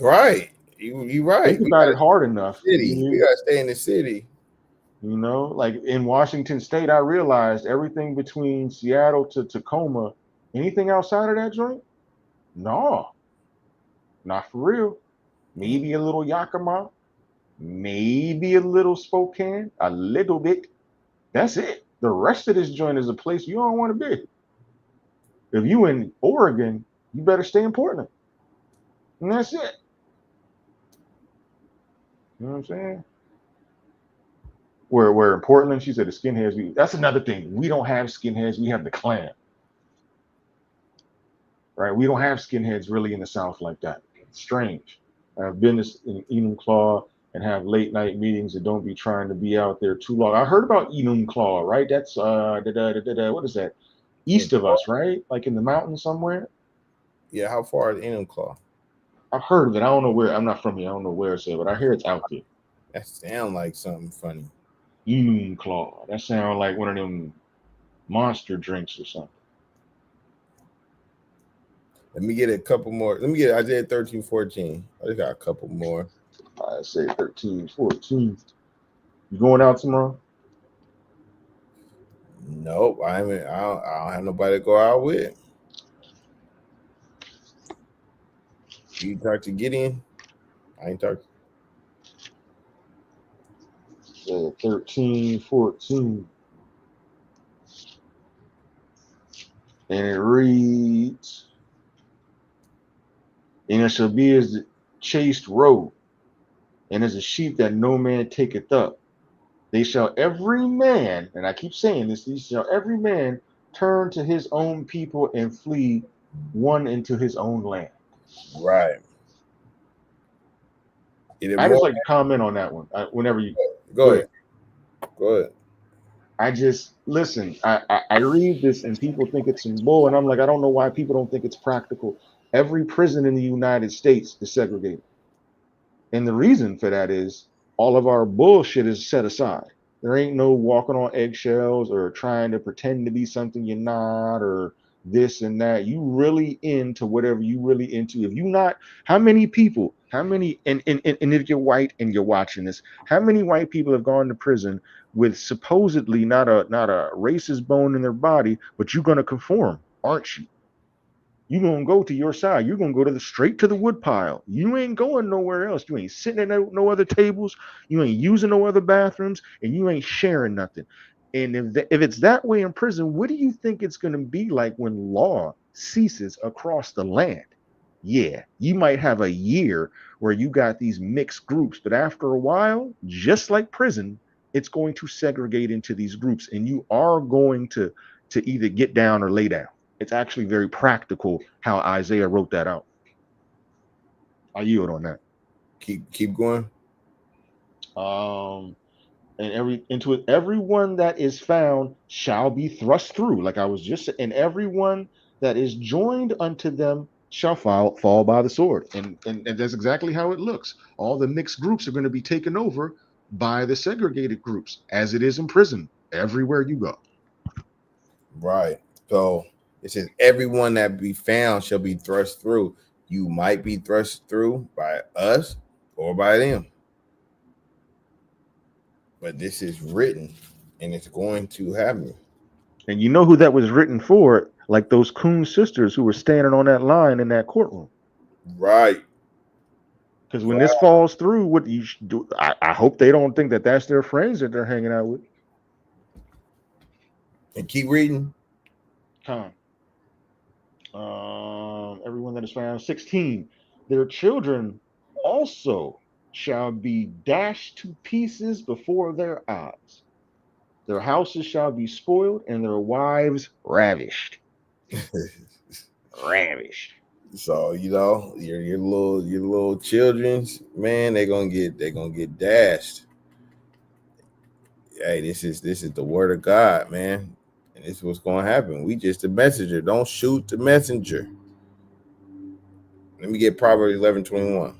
Right. You right. Think about it hard enough. We gotta stay in the city. Like in Washington State, I realized everything between Seattle to Tacoma, anything outside of that joint, no, not for real. Maybe a little Yakima, maybe a little Spokane, a little bit. That's it. The rest of this joint is a place you don't want to be. If you in Oregon, you better stay in Portland. And that's it. You know what I'm saying? Where in Portland, she said the skinheads, that's another thing. We don't have skinheads, we have the Klan. Right? We don't have skinheads really in the South like that. It's strange. I've been in Enumclaw and have late night meetings and don't be trying to be out there too long. I heard about Enumclaw, right? That's what is that? East of us, right? Like in the mountains somewhere. Yeah, how far is Enumclaw? I've heard of it. I don't know where. I'm not from here. I don't know where it's at, but I hear it's out there. That sounds like something funny. Enumclaw. That sounds like one of them monster drinks or something. Let me get a couple more. Let me get Isaiah 13:14. I just got a couple more. I say 13:14. You going out tomorrow? Nope, I don't have nobody to go out with. You talk to Gideon? I ain't talk. 13, 14. And it reads, and it shall be as the chased road, and as a sheep that no man taketh up. They shall every man, and I keep saying this, these shall every man turn to his own people and flee one into his own land. Right. I just like to comment on that one whenever you go ahead. Go ahead. I just listen. I read this and people think it's some bull, and I'm like, I don't know why people don't think it's practical. Every prison in the United States is segregated, and the reason for that is all of our bullshit is set aside. There ain't no walking on eggshells or trying to pretend to be something you're not, or this and that. You really into whatever you really into. If you not, how many people, how many, and if you're white and you're watching this, how many white people have gone to prison with supposedly not a racist bone in their body, but you're gonna conform, aren't you? You're gonna go to your side. You're gonna go to the straight to the wood pile. You ain't going nowhere else. You ain't sitting at no other tables. You ain't using no other bathrooms, and you ain't sharing nothing. And if it's that way in prison, what do you think it's gonna be like when law ceases across the land? Yeah, you might have a year where you got these mixed groups, but after a while, just like prison, it's going to segregate into these groups, and you are going to either get down or lay down. It's actually very practical how Isaiah wrote that out. I yield on that. Keep going. And everyone that is found shall be thrust through. Like I was just saying, and everyone that is joined unto them shall fall by the sword. And that's exactly how it looks. All the mixed groups are going to be taken over by the segregated groups, as it is in prison, everywhere you go. Right. So it says everyone that be found shall be thrust through. You might be thrust through by us or by them. But this is written and it's going to happen. And you know who that was written for? Like those Coon sisters who were standing on that line in that courtroom. Right. Because when this falls through, what you should do, I hope they don't think that that's their friends that they're hanging out with. And keep reading. Come. Everyone that is found, 16. Their children also shall be dashed to pieces before their eyes. Their houses shall be spoiled, and their wives ravished. Ravished. So your little children's, man, they're gonna get dashed. Hey, this is the word of God, man. And this is what's gonna happen. We just the messenger. Don't shoot the messenger. Let me get Proverbs 11:21.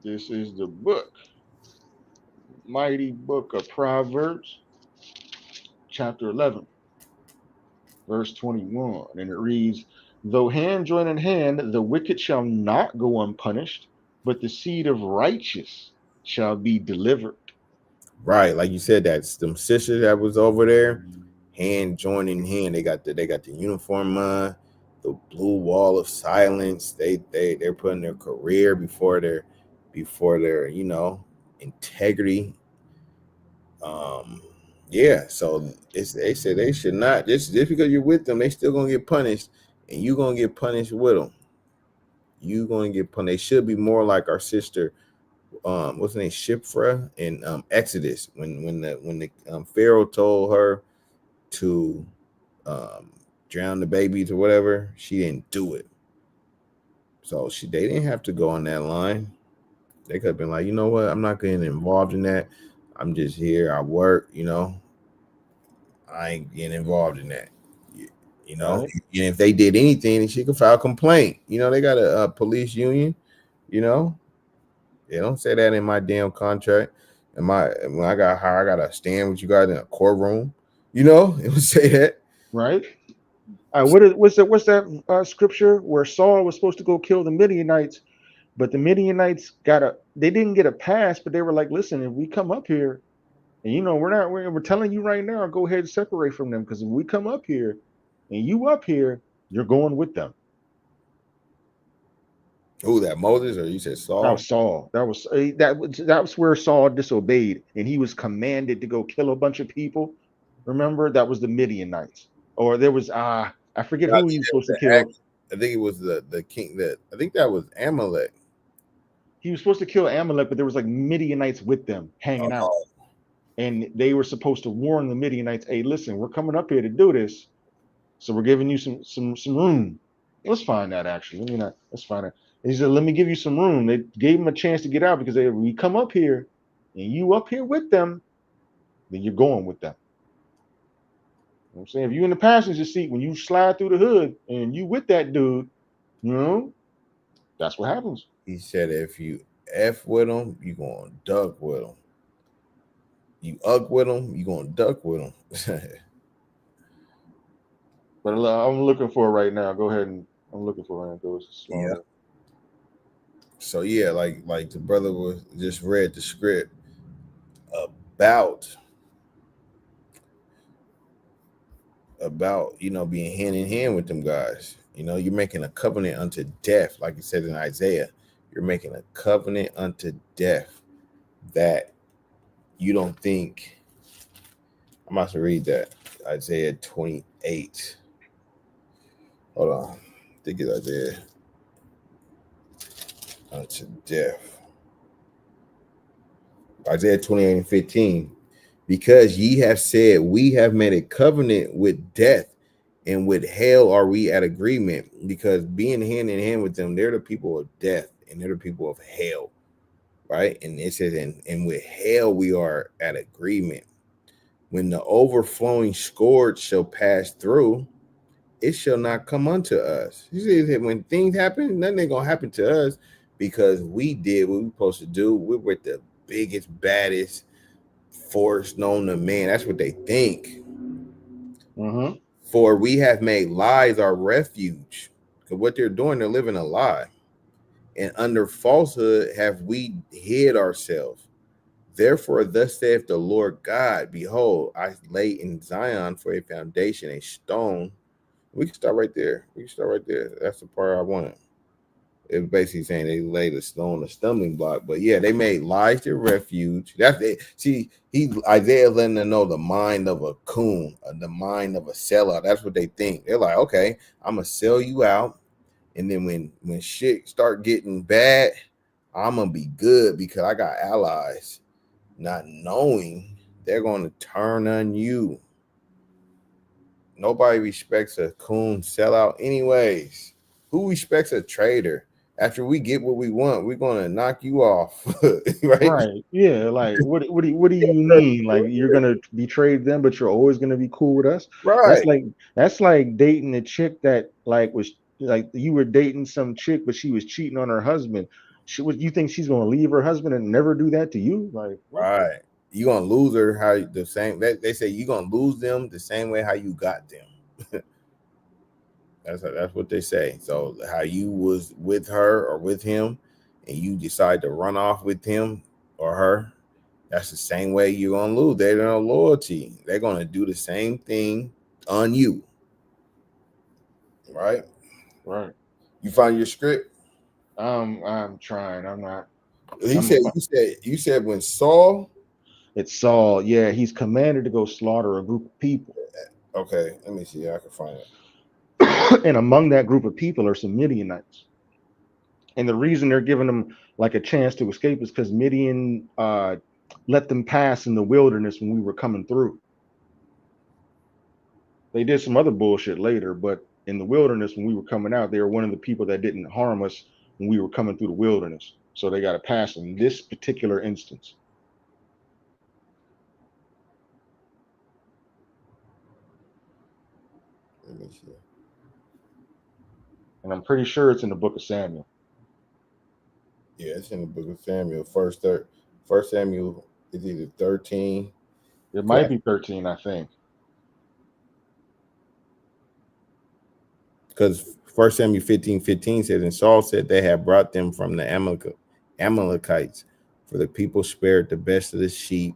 This is the book, mighty book of Proverbs, chapter 11, verse 21. And it reads, though hand join in hand, the wicked shall not go unpunished, but the seed of righteous shall be delivered. Right, like you said, that's them sisters that was over there, hand joining hand. They got the uniform on, the blue wall of silence. They're putting their career before their integrity. Yeah, so they say they should not just because you're with them, they still gonna get punished, and you gonna get punished with them. You gonna get punished. They should be more like our sister. What's her name? Shiphrah in Exodus, when the Pharaoh told her to drown the babies or whatever, she didn't do it. So they didn't have to go on that line. They could have been like, you know what, I'm not getting involved in that. I'm just here. I work. I ain't getting involved in that. Right. And if they did anything, she could file a complaint. They got a police union. They don't say that in my damn contract. And when I got hired, I got to stand with you guys in a courtroom. It would say that. Right. What's that scripture where Saul was supposed to go kill the Midianites, But the Midianites they didn't get a pass, but they were like, listen, if we come up here, and we're telling you right now, go ahead and separate from them, because if we come up here and you up here, you're going with them. Who that, Moses, or you said Saul? That was Saul. That was where Saul disobeyed, and he was commanded to go kill a bunch of people. Remember, that was the Midianites, or there was I forget who he was supposed to kill. I think it was the king I think that was Amalek. He was supposed to kill Amalek, but there was like Midianites with them hanging out, and they were supposed to warn the Midianites, "Hey, listen, we're coming up here to do this, so we're giving you some room." Let's find that actually. Let's find it. He said, "Let me give you some room." They gave him a chance to get out because we come up here, and you up here with them, then you're going with them. You know what I'm saying, if you in the passenger seat, when you slide through the hood and you with that dude, that's what happens. He said, if you F with him, you gonna duck with him. You ug with him, you gonna duck with him. But I'm looking for it right now. Go ahead and I'm looking for it. Yeah. So yeah, like the brother was just read the script about being hand in hand with them guys. You're making a covenant unto death, like it says in Isaiah. You're making a covenant unto death that you don't think. I'm about to read that. Isaiah 28. Hold on. I think it's Isaiah unto death. Isaiah 28:15. Because ye have said, we have made a covenant with death, and with hell are we at agreement. Because being hand in hand with them, they're the people of death, and they're the people of hell, right? And it says, and with hell we are at agreement. When the overflowing scourge shall pass through, it shall not come unto us. You see that when things happen, nothing ain't gonna happen to us because we did what we supposed to do. We were the biggest, baddest force known to man. That's what they think. For we have made lies our refuge. Because what they're doing, they're living a lie. And under falsehood have we hid ourselves. Therefore, thus saith the Lord God, behold, I lay in Zion for a foundation, a stone. We can start right there. That's the part I wanted. It was basically saying they laid a stone, a stumbling block. But yeah, they made lies their refuge. That's it. See, Isaiah letting them know the mind of a coon, the mind of a sellout. That's what they think. They're like, okay, I'm gonna sell you out, and then when shit start getting bad, I'm gonna be good because I got allies. Not knowing they're gonna turn on you. Nobody respects a coon sellout, anyways. Who respects a traitor? After we get what we want, we're gonna knock you off, right? Yeah, like what do you mean? Like you're gonna betray them, but you're always gonna be cool with us, right? That's like dating a chick that was like you were dating some chick, but she was cheating on her husband. You think she's gonna leave her husband and never do that to you? Like what? Right? You gonna lose her the same? They say you gonna lose them the same way how you got them. That's what they say. So how you was with her or with him, and you decide to run off with him or her, that's the same way you're gonna lose. They don't have loyalty. They're gonna do the same thing on you. Right. You find your script? I'm trying. I'm not. You said when Saul. It's Saul. Yeah, he's commanded to go slaughter a group of people. Okay, let me see. I can find it. And among that group of people are some Midianites. And the reason they're giving them like a chance to escape is because Midian let them pass in the wilderness when we were coming through. They did some other bullshit later, but in the wilderness when we were coming out, they were one of the people that didn't harm us when we were coming through the wilderness. So they got to pass in this particular instance. Let me see. And I'm pretty sure it's in the book of Samuel. Yeah, it's in the book of Samuel. First Samuel is either 13. It might be 13, I think. because 1 Samuel 15:15 says, and Saul said they had brought them from the Amalekites, for the people spared the best of the sheep,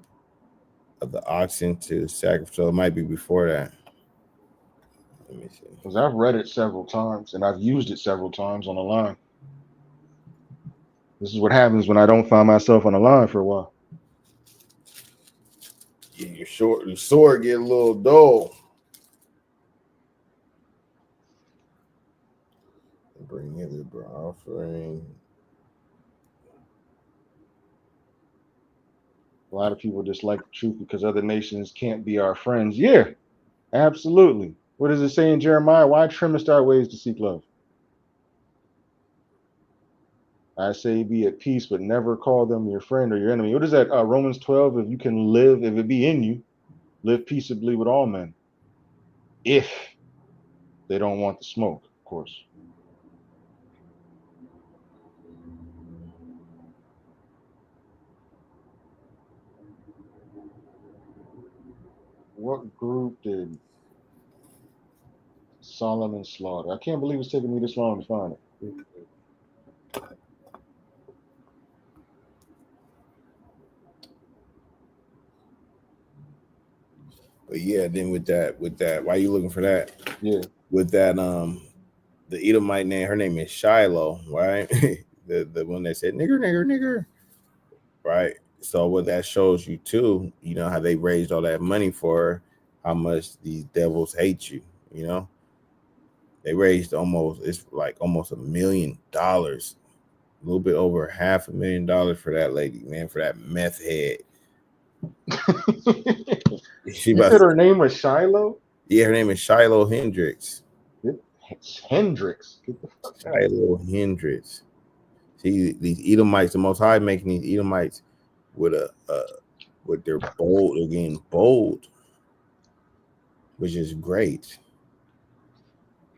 of the oxen to sacrifice. So it might be before that. Let me see. Because I've read it several times and I've used it several times on the line. This is what happens when I don't find myself on the line for a while. Yeah, your sword get a little dull. Bring hither the burnt offering. A lot of people dislike the truth because other nations can't be our friends. Yeah, absolutely. What does it say in Jeremiah? Why trimmest our ways to seek love? I say be at peace, but never call them your friend or your enemy. What is that? Romans 12, if you can live, if it be in you, live peaceably with all men. If they don't want the smoke, of course. What group did Solomon slaughter? I can't believe it's taking me this long to find it. But yeah, then with that, why are you looking for that? Yeah. With that, the Edomite name, her name is Shiloh, right? the one that said nigger, right? So what that shows you too, you know, how they raised all that money for her, how much these devils hate you, you know. They raised almost $1 million, a little bit over $500,000 for that lady, man, for that meth head. You said her name was Shiloh? Yeah, her name is Shiloh Hendricks. It's Hendricks. Get the fuck out. Shiloh Hendricks. See, these Edomites, the Most High making these Edomites with their bold, again, bold, which is great.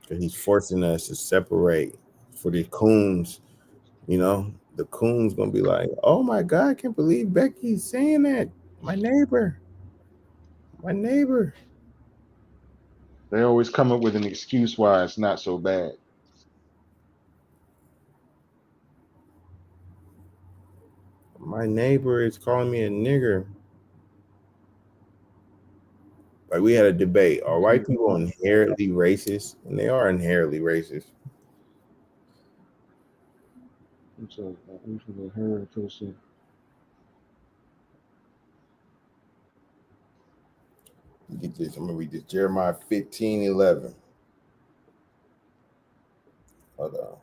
Because he's forcing us to separate for the coons, you know. The coons gonna be like, oh my God, I can't believe Becky's saying that. My neighbor. They always come up with an excuse why it's not so bad. My neighbor is calling me a nigger. Like we had a debate. Are white people inherently racist? And they are inherently racist. Get this. I'm gonna read this. Jeremiah 15:11. Hold on.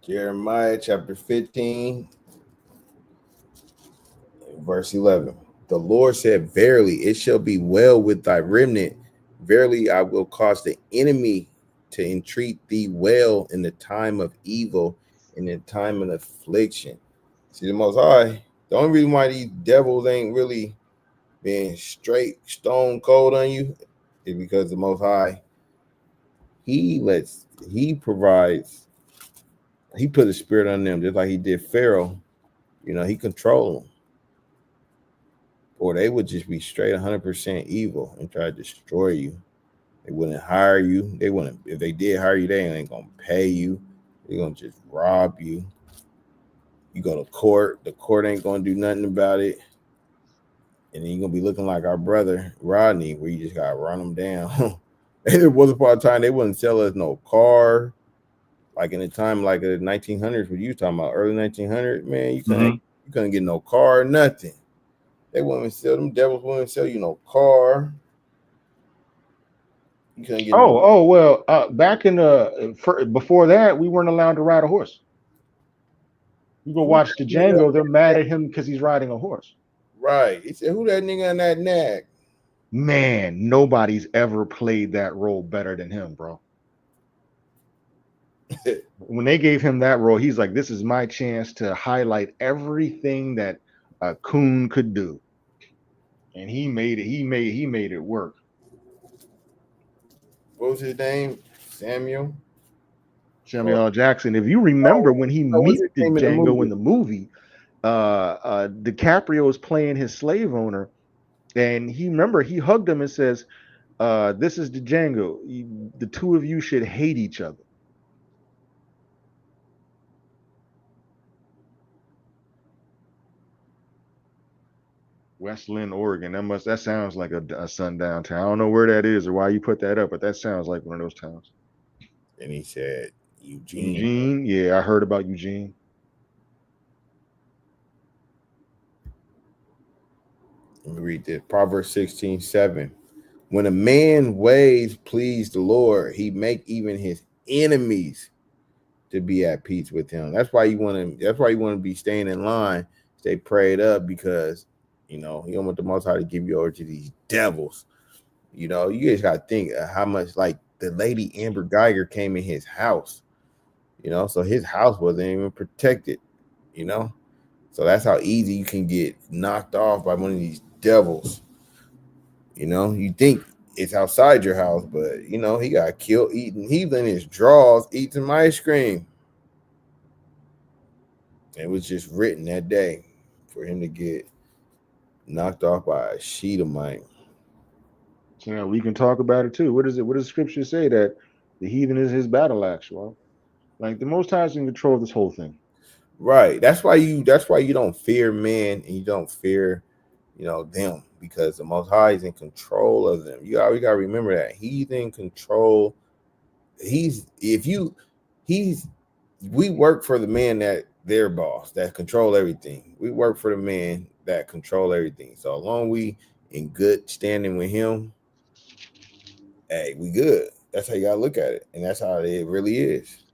Jeremiah chapter 15, verse 11. The Lord said, verily, it shall be well with thy remnant. Verily, I will cause the enemy to entreat thee well in the time of evil, in the time of affliction. See, the Most High, the only reason why these devils ain't really being straight stone cold on you is because the Most High, he provides, he put a spirit on them, just like he did Pharaoh. You know, he controlled them. Or they would just be straight 100% evil and try to destroy you. They wouldn't hire you. They wouldn't. If they did hire you, they ain't gonna pay you. They're gonna just rob you. You go to court. The court ain't gonna do nothing about it. And then you're gonna be looking like our brother Rodney, where you just gotta run them down. And there was a part of time they wouldn't sell us no car. Like in the time, like the 1900s, what you talking about, early 1900s, man, you couldn't get no car, nothing. They wouldn't sell them devils. Wouldn't sell you no car. You couldn't get Well, back in before that, we weren't allowed to ride a horse. You go watch the Django, they're mad at him because he's riding a horse. Right. He said, who that nigga on that nag? Man, nobody's ever played that role better than him, bro. When they gave him that role, he's like, this is my chance to highlight everything that a coon could do. And he made it work. What was his name? Samuel L. Jackson. If you remember when he meets the Django in the movie, DiCaprio is playing his slave owner, And he hugged him and says, this is the Django. The two of you should hate each other. West Lynn, Oregon. That sounds like a sundown town. I don't know where that is or why you put that up, but that sounds like one of those towns. And he said Eugene. Eugene, yeah, I heard about Eugene. Let me read this. Proverbs 16:7. When a man ways please the Lord, he make even his enemies to be at peace with him. That's why you want to be staying in line, stay prayed up, because you don't want the Most High to give you over to these devils. You just got to think of how much, like, the lady Amber Geiger came in his house, so his house wasn't even protected, so that's how easy you can get knocked off by one of these devils. You think it's outside your house, but he got killed eating. He in his drawers eating some ice cream. It was just written that day for him to get knocked off by a Sheetamite. So we can talk about it too. What does the scripture say? That the heathen is his battle axe? Well, like, the Most High is in control of this whole thing. Right. That's why you don't fear men and you don't fear, them, because the Most High is in control of them. You always gotta remember that he's in control. We work for the man that their boss that control everything. We work for the man that control everything. So as long as we in good standing with him, hey, we good. That's how you gotta look at it, and that's how it really is.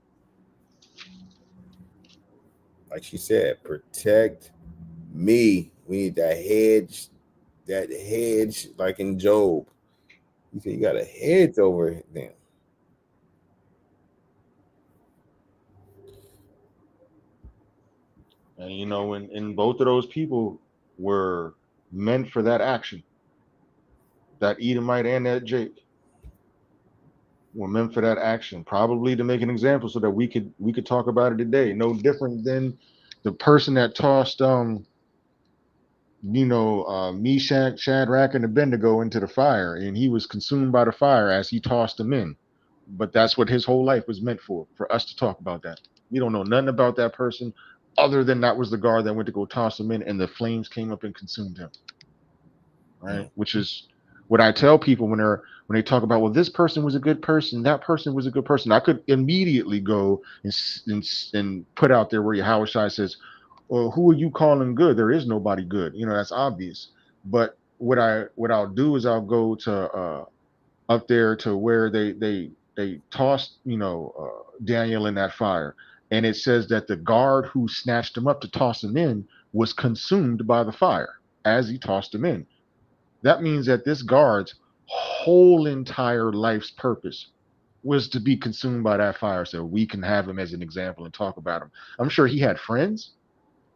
Like she said, protect me. We need that hedge, like in Job. You said you got a hedge over them. And and both of those people were meant for that action. That Edomite and that Jake were meant for that action, probably to make an example so that we could talk about it today. No different than the person that tossed Meshach, Shadrach, and Abednego into the fire, and he was consumed by the fire as he tossed them in. But that's what his whole life was meant for us to talk about that. We don't know nothing about that person other than that was the guard that went to go toss him in, and the flames came up and consumed him. Right? Which is what I tell people when they talk about, well, this person was a good person, that person was a good person. I could immediately go and put out there where Yahweh Shai says, well, who are you calling good? There is nobody good. That's obvious. But what I'll do is I'll go to up there to where they tossed Daniel in that fire, and it says that the guard who snatched him up to toss him in was consumed by the fire as he tossed him in. That means that this guard's whole entire life's purpose was to be consumed by that fire, so we can have him as an example and talk about him. I'm sure he had friends,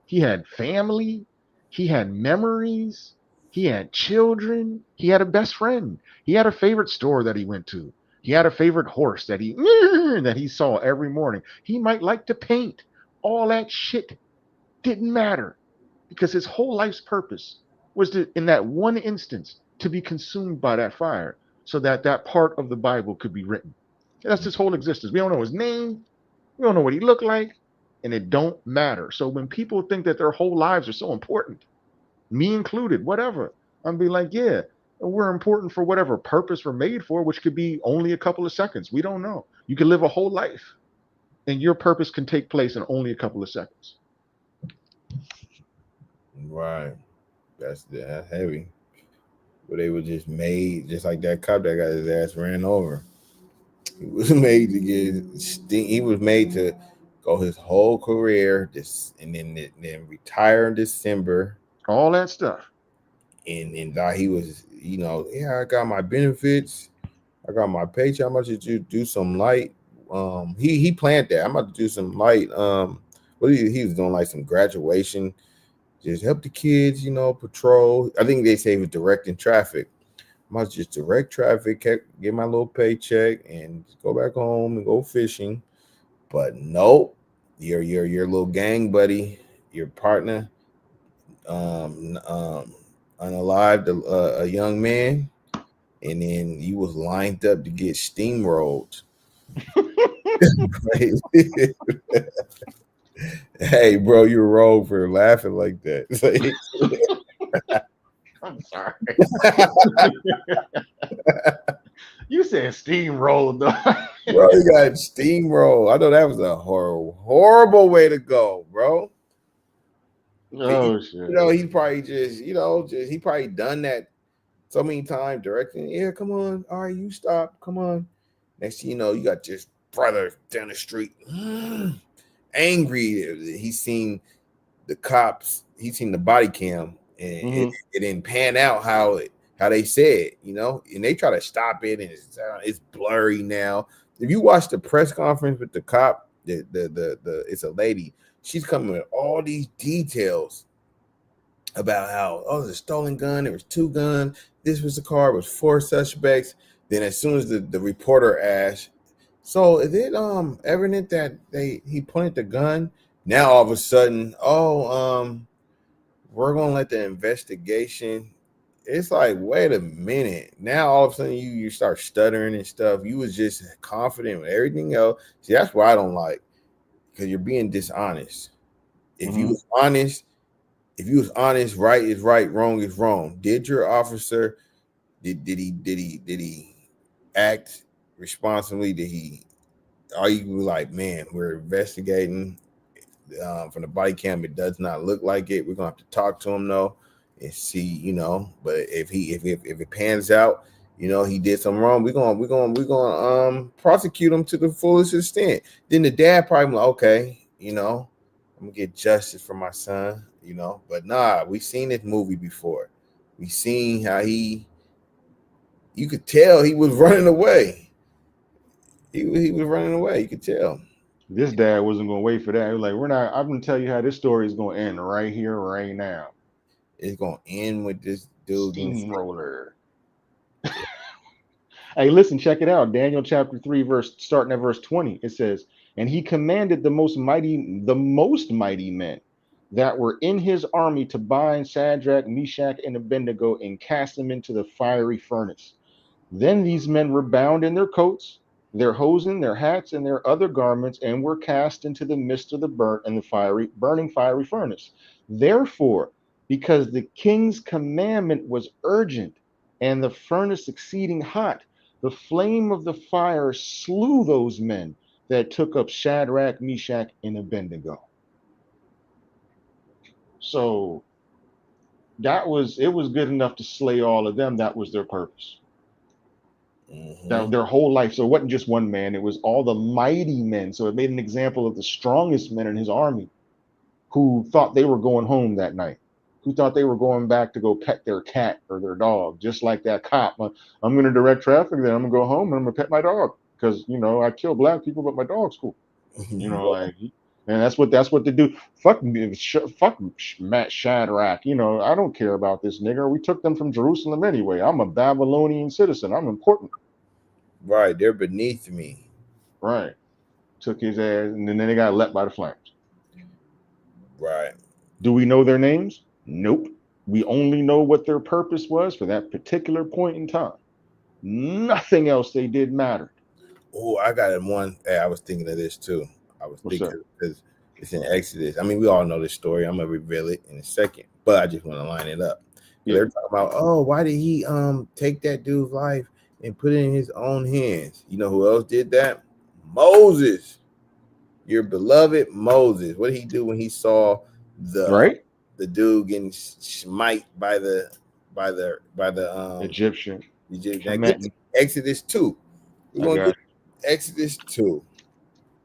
he had family, he had memories, he had children, he had a best friend, he had a favorite store that he went to, he had a favorite horse that he saw every morning. He might like to paint. All that shit didn't matter, because his whole life's purpose was to, in that one instance, to be consumed by that fire, so that that part of the Bible could be written. That's his whole existence. We don't know his name, we don't know what he looked like, and it don't matter. So when people think that their whole lives are so important, me included, whatever, I'm be like, yeah, we're important for whatever purpose we're made for, which could be only a couple of seconds. We don't know. You can live a whole life, and your purpose can take place in only a couple of seconds. Right. That's heavy. But they were just made, just like that cop that got his ass ran over. He was made to he was made to go his whole career, and then retire in December. All that stuff. And he was, I got my benefits, I got my paycheck. I'm about to do some light. He planned that. I'm about to do some light. He was doing like some graduation, just help the kids, patrol. I think they say he was directing traffic. I might just direct traffic, get my little paycheck, and just go back home and go fishing. But nope, your little gang buddy, your partner, unalived a young man, and then you was lined up to get steamrolled. Hey, bro, you're wrong for laughing like that. I'm sorry. You said steamrolled though. Bro, you got steamrolled. I know that was a horrible way to go, bro. Oh shit. You know, he probably just, he probably done that so many times directing. Yeah, come on. All right, you stop. Come on. Next thing you know, you got this brother down the street, angry. He's seen the cops. He's seen the body cam, and it didn't pan out how they said, and they try to stop it, and it's blurry now. If you watch the press conference with the cop, it's a lady. She's coming with all these details about how, oh, there's a stolen gun, there was 2 guns, this was the car, it was 4 suspects. Then as soon as the reporter asked, so is it evident that he pointed the gun? Now all of a sudden, we're gonna let the investigation. It's like, wait a minute. Now all of a sudden you start stuttering and stuff. You was just confident with everything else. See, that's what I don't like, because you're being dishonest. If you was honest, right is right, wrong is wrong. Did your officer did he act responsibly? Are you like, man, we're investigating from the body cam, it does not look like it. We're gonna have to talk to him though and see, but if it pans out, he did something wrong, we're gonna prosecute him to the fullest extent. Then the dad probably like, okay, I'm gonna get justice for my son, but nah, we've seen this movie before. We seen how you could tell he was running away. He was running away. You could tell. This dad wasn't gonna wait for that. He was like, I'm gonna tell you how this story is gonna end right here, right now. It's gonna end with this dude steamroller. Hey, listen, check it out. Daniel chapter 3, starting at verse 20. It says, and he commanded the most mighty men that were in his army to bind Shadrach, Meshach, and Abednego and cast them into the fiery furnace. Then these men were bound in their coats, their hosen, their hats, and their other garments, and were cast into the midst of the burning fiery furnace. Therefore, because the king's commandment was urgent, and the furnace exceeding hot, the flame of the fire slew those men that took up Shadrach, Meshach, and Abednego. So it was good enough to slay all of them. That was their purpose. Their whole life. So it wasn't just one man, it was all the mighty men. So it made an example of the strongest men in his army who thought they were going home that night, who thought they were going back to go pet their cat or their dog, just like that cop. I'm going to direct traffic, then I'm going to go home and I'm going to pet my dog because, I kill black people, but my dog's cool. And that's what they do. Fuck Matt Shadrach. I don't care about this nigger. We took them from Jerusalem anyway. I'm a Babylonian citizen. I'm important. Right, they're beneath me. Right. Took his ass, and then they got let by the flames. Right. Do we know their names? Nope. We only know what their purpose was for that particular point in time. Nothing else they did mattered. Oh, I got one. Hey, I was thinking of this too. I was thinking because it's in Exodus. I mean, we all know this story. I'm gonna reveal it in a second, but I just want to line it up. They're talking about, oh, why did he take that dude's life and put it in his own hands? You know who else did that? Moses, your beloved Moses. What did he do when he saw the dude getting smite by the Egyptian? Exodus 2. We're going to get Exodus 2.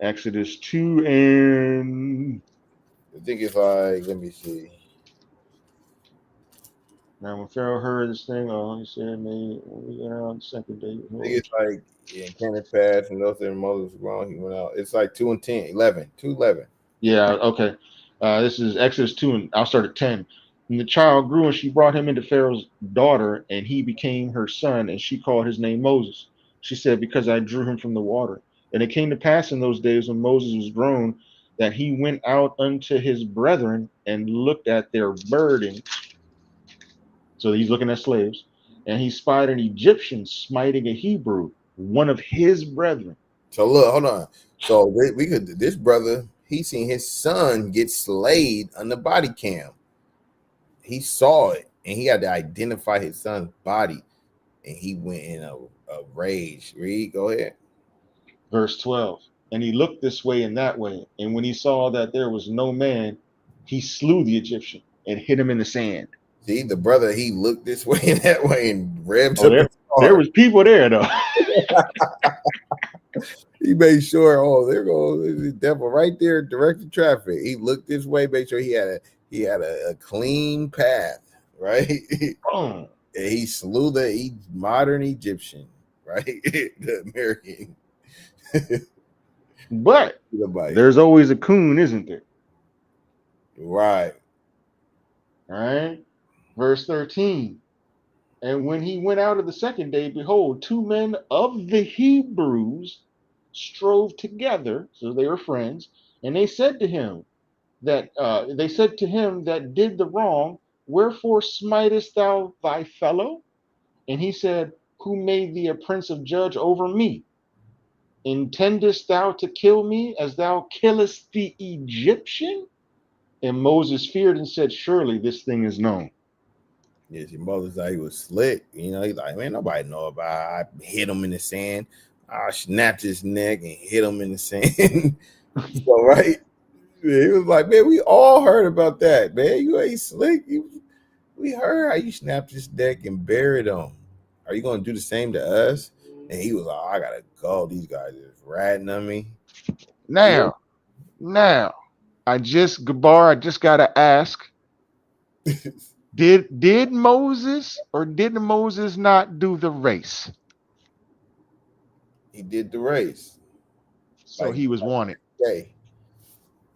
Exodus 2 and I think it's like, let me see. Now when Pharaoh heard this thing, he said, "Me, we went out the second day." I think it's like Cannon Pass and those that Moses was wrong. He went out. It's like 2 and 10, 11, 2:11. Yeah, okay. This is Exodus 2, and I'll start at 10. And the child grew, and she brought him into Pharaoh's daughter, and he became her son, and she called his name Moses. She said, because I drew him from the water. And it came to pass in those days when Moses was grown, that he went out unto his brethren and looked at their burden. So he's looking at slaves, and he spied an Egyptian smiting a Hebrew, one of his brethren. So look, hold on. So we could this brother, he seen his son get slayed on the body cam. He saw it, and he had to identify his son's body, and he went in a rage. Read, go ahead. Verse 12. And he looked this way and that way, and when he saw that there was no man, he slew the Egyptian and hit him in the sand. See, the brother, he looked this way and that way and revved Oh, up his car. there was people there though. He made sure, there goes the devil right there, directed traffic. He looked this way, made sure he had a clean path, right? Oh. And he slew the modern Egyptian, right? The American. But there's always a coon, isn't there? Right. All right. Verse 13. And when he went out of the second day, behold, 2 men of the Hebrews strove together, so they were friends, and they said to him that did the wrong, wherefore smitest thou thy fellow? And he said, who made thee a prince of judge over me? Intendest thou to kill me as thou killest the Egyptian? And Moses feared and said, surely this thing is known. Yes, Moses thought he was slick. He's like, man, nobody know about I hit him in the sand. I snapped his neck and hit him in the sand. So, right? He was like, man, we all heard about that, man. You ain't slick. We heard how you snapped his neck and buried him. Are you going to do the same to us? And he was like, I got to go. These guys is ratting on me. Now, I just got to ask, did Moses or didn't Moses not do the race? He did the race. So he was wanted. Okay.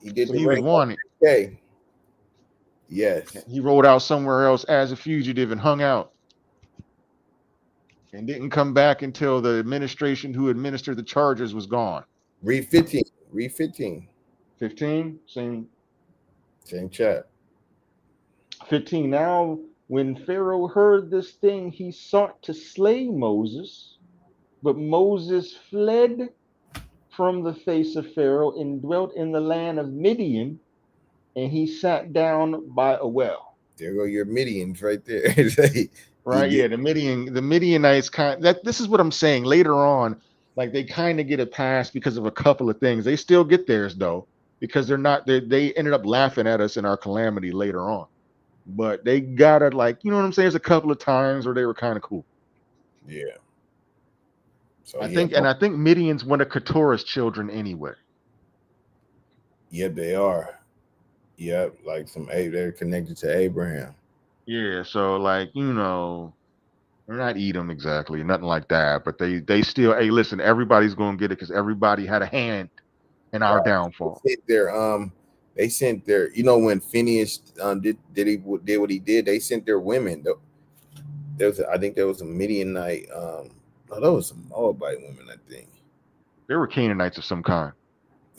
He did the he race. was wanted. Okay. Yes. He rode out somewhere else as a fugitive and hung out. And didn't come back until the administration who administered the charges was gone. Read 15. Read 15. 15? Same chat. 15. Now, when Pharaoh heard this thing, he sought to slay Moses, but Moses fled from the face of Pharaoh and dwelt in the land of Midian, and he sat down by a well. There go your Midians right there. Right, yeah, the Midianites this is what I'm saying. Later on, like they kind of get a pass because of a couple of things. They still get theirs though, because they ended up laughing at us in our calamity later on. But they gotta, like, you know what I'm saying? There's a couple of times where they were kind of cool. Yeah. So I think Midian's one of Keturah's children anyway. Yep, they are. Yep, like they're connected to Abraham. Yeah, so like, they're not Edom exactly, nothing like that, but they still, hey, listen, everybody's gonna get it because everybody had a hand in our downfall. They sent their, when Phineas did what he did, they sent their women. I think there was a Midianite, there was some Moabite women, I think. There were Canaanites of some kind.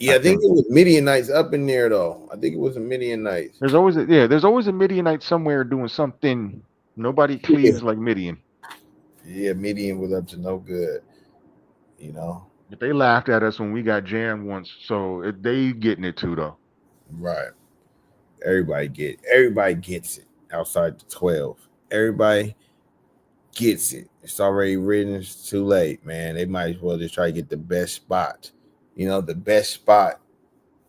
Yeah, I think it was Midianites up in there though. I think it was a Midianites. There's always a Midianite somewhere doing something. Nobody cleaves like Midian. Yeah, Midian was up to no good. But they laughed at us when we got jammed once, so they getting it too though. Right. Everybody gets it outside the 12. Everybody gets it. It's already written. It's too late, man. They might as well just try to get the best spot. The best spot.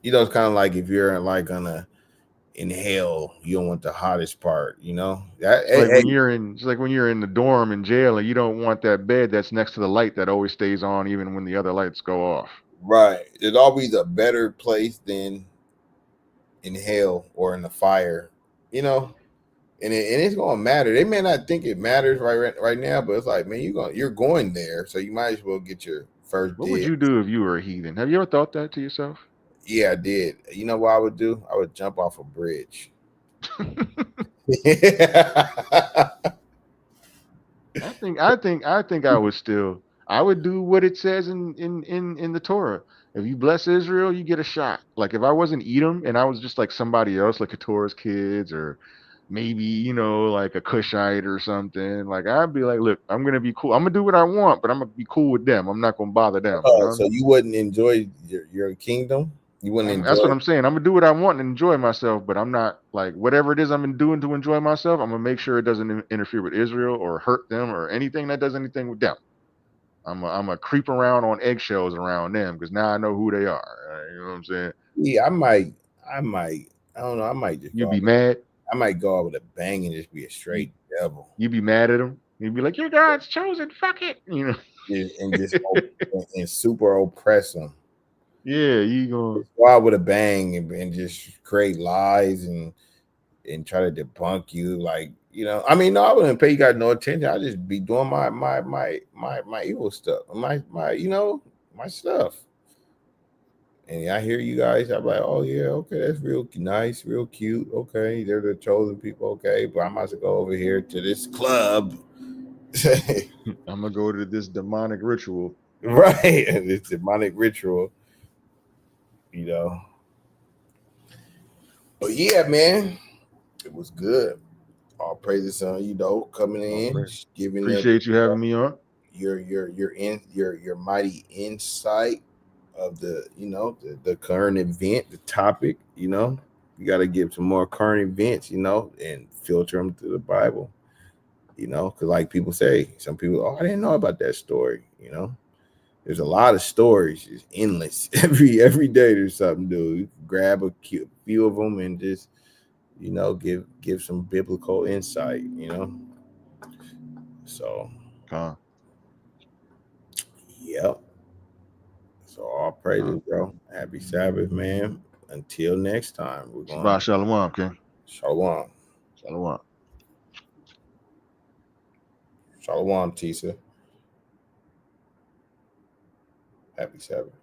It's kind of like if you're in hell, you don't want the hottest part. It's like when you're in the dorm in jail and you don't want that bed that's next to the light that always stays on even when the other lights go off. Right. There's always a better place than in hell or in the fire. And it's gonna matter. They may not think it matters right now, but it's like, man, you're going there, so you might as well get your first. What would you do if you were a heathen? Have you ever thought that to yourself? Yeah, I did. You know what I would do? I would jump off a bridge. I think I would do what it says in the Torah. If you bless Israel, you get a shot. Like if I wasn't Edom and I was just like somebody else, like Keturah's kids or maybe, you know, like a Cushite or something. Like I'd be like, look, I'm gonna be cool. I'm gonna do what I want, but I'm gonna be cool with them. I'm not gonna bother them. You know? So you wouldn't enjoy your kingdom? You wouldn't enjoy? That's what I'm saying. I'm gonna do what I want and enjoy myself, but I'm not like whatever it is I'm doing to enjoy myself. I'm gonna make sure it doesn't interfere with Israel or hurt them or anything that does anything with them. I'm a creep around on eggshells around them because now I know who they are. You know what I'm saying? Yeah, I might. I don't know. I might just. You be mad. I might go out with a bang and just be a straight devil. You be mad at them. You'd be like, "You're God's chosen. Fuck it." You know. And just and super oppress them. Yeah, you go out with a bang and just create lies and try to debunk you. Like, you know, I mean, no, I wouldn't pay you guys no attention. I just be doing my evil stuff, my you know, my stuff. And I hear you guys, I'm like, oh yeah, okay, that's real nice, real cute. Okay, they're the chosen people. Okay, but I'm about to go over here to this club. I'm gonna go to this demonic ritual. Right, this demonic ritual. You know. But yeah, man, it was good. All praises on you, though, coming in, giving appreciate you having me on. Your mighty insight of the, you know, the current event, the topic. You know, you got to give some more current events, you know, and filter them through the Bible. You know, because like people say, some people, oh, I didn't know about that story. You know, there's a lot of stories, it's endless. Every day there's something new. You can grab a few of them and just, you know, give some biblical insight, you know. So yep. So all praises, bro. Happy Sabbath, man. Until next time, we're going. Shabbat shalom, King. Shalom. Shalom. Shalom, Tisa. Happy Sabbath.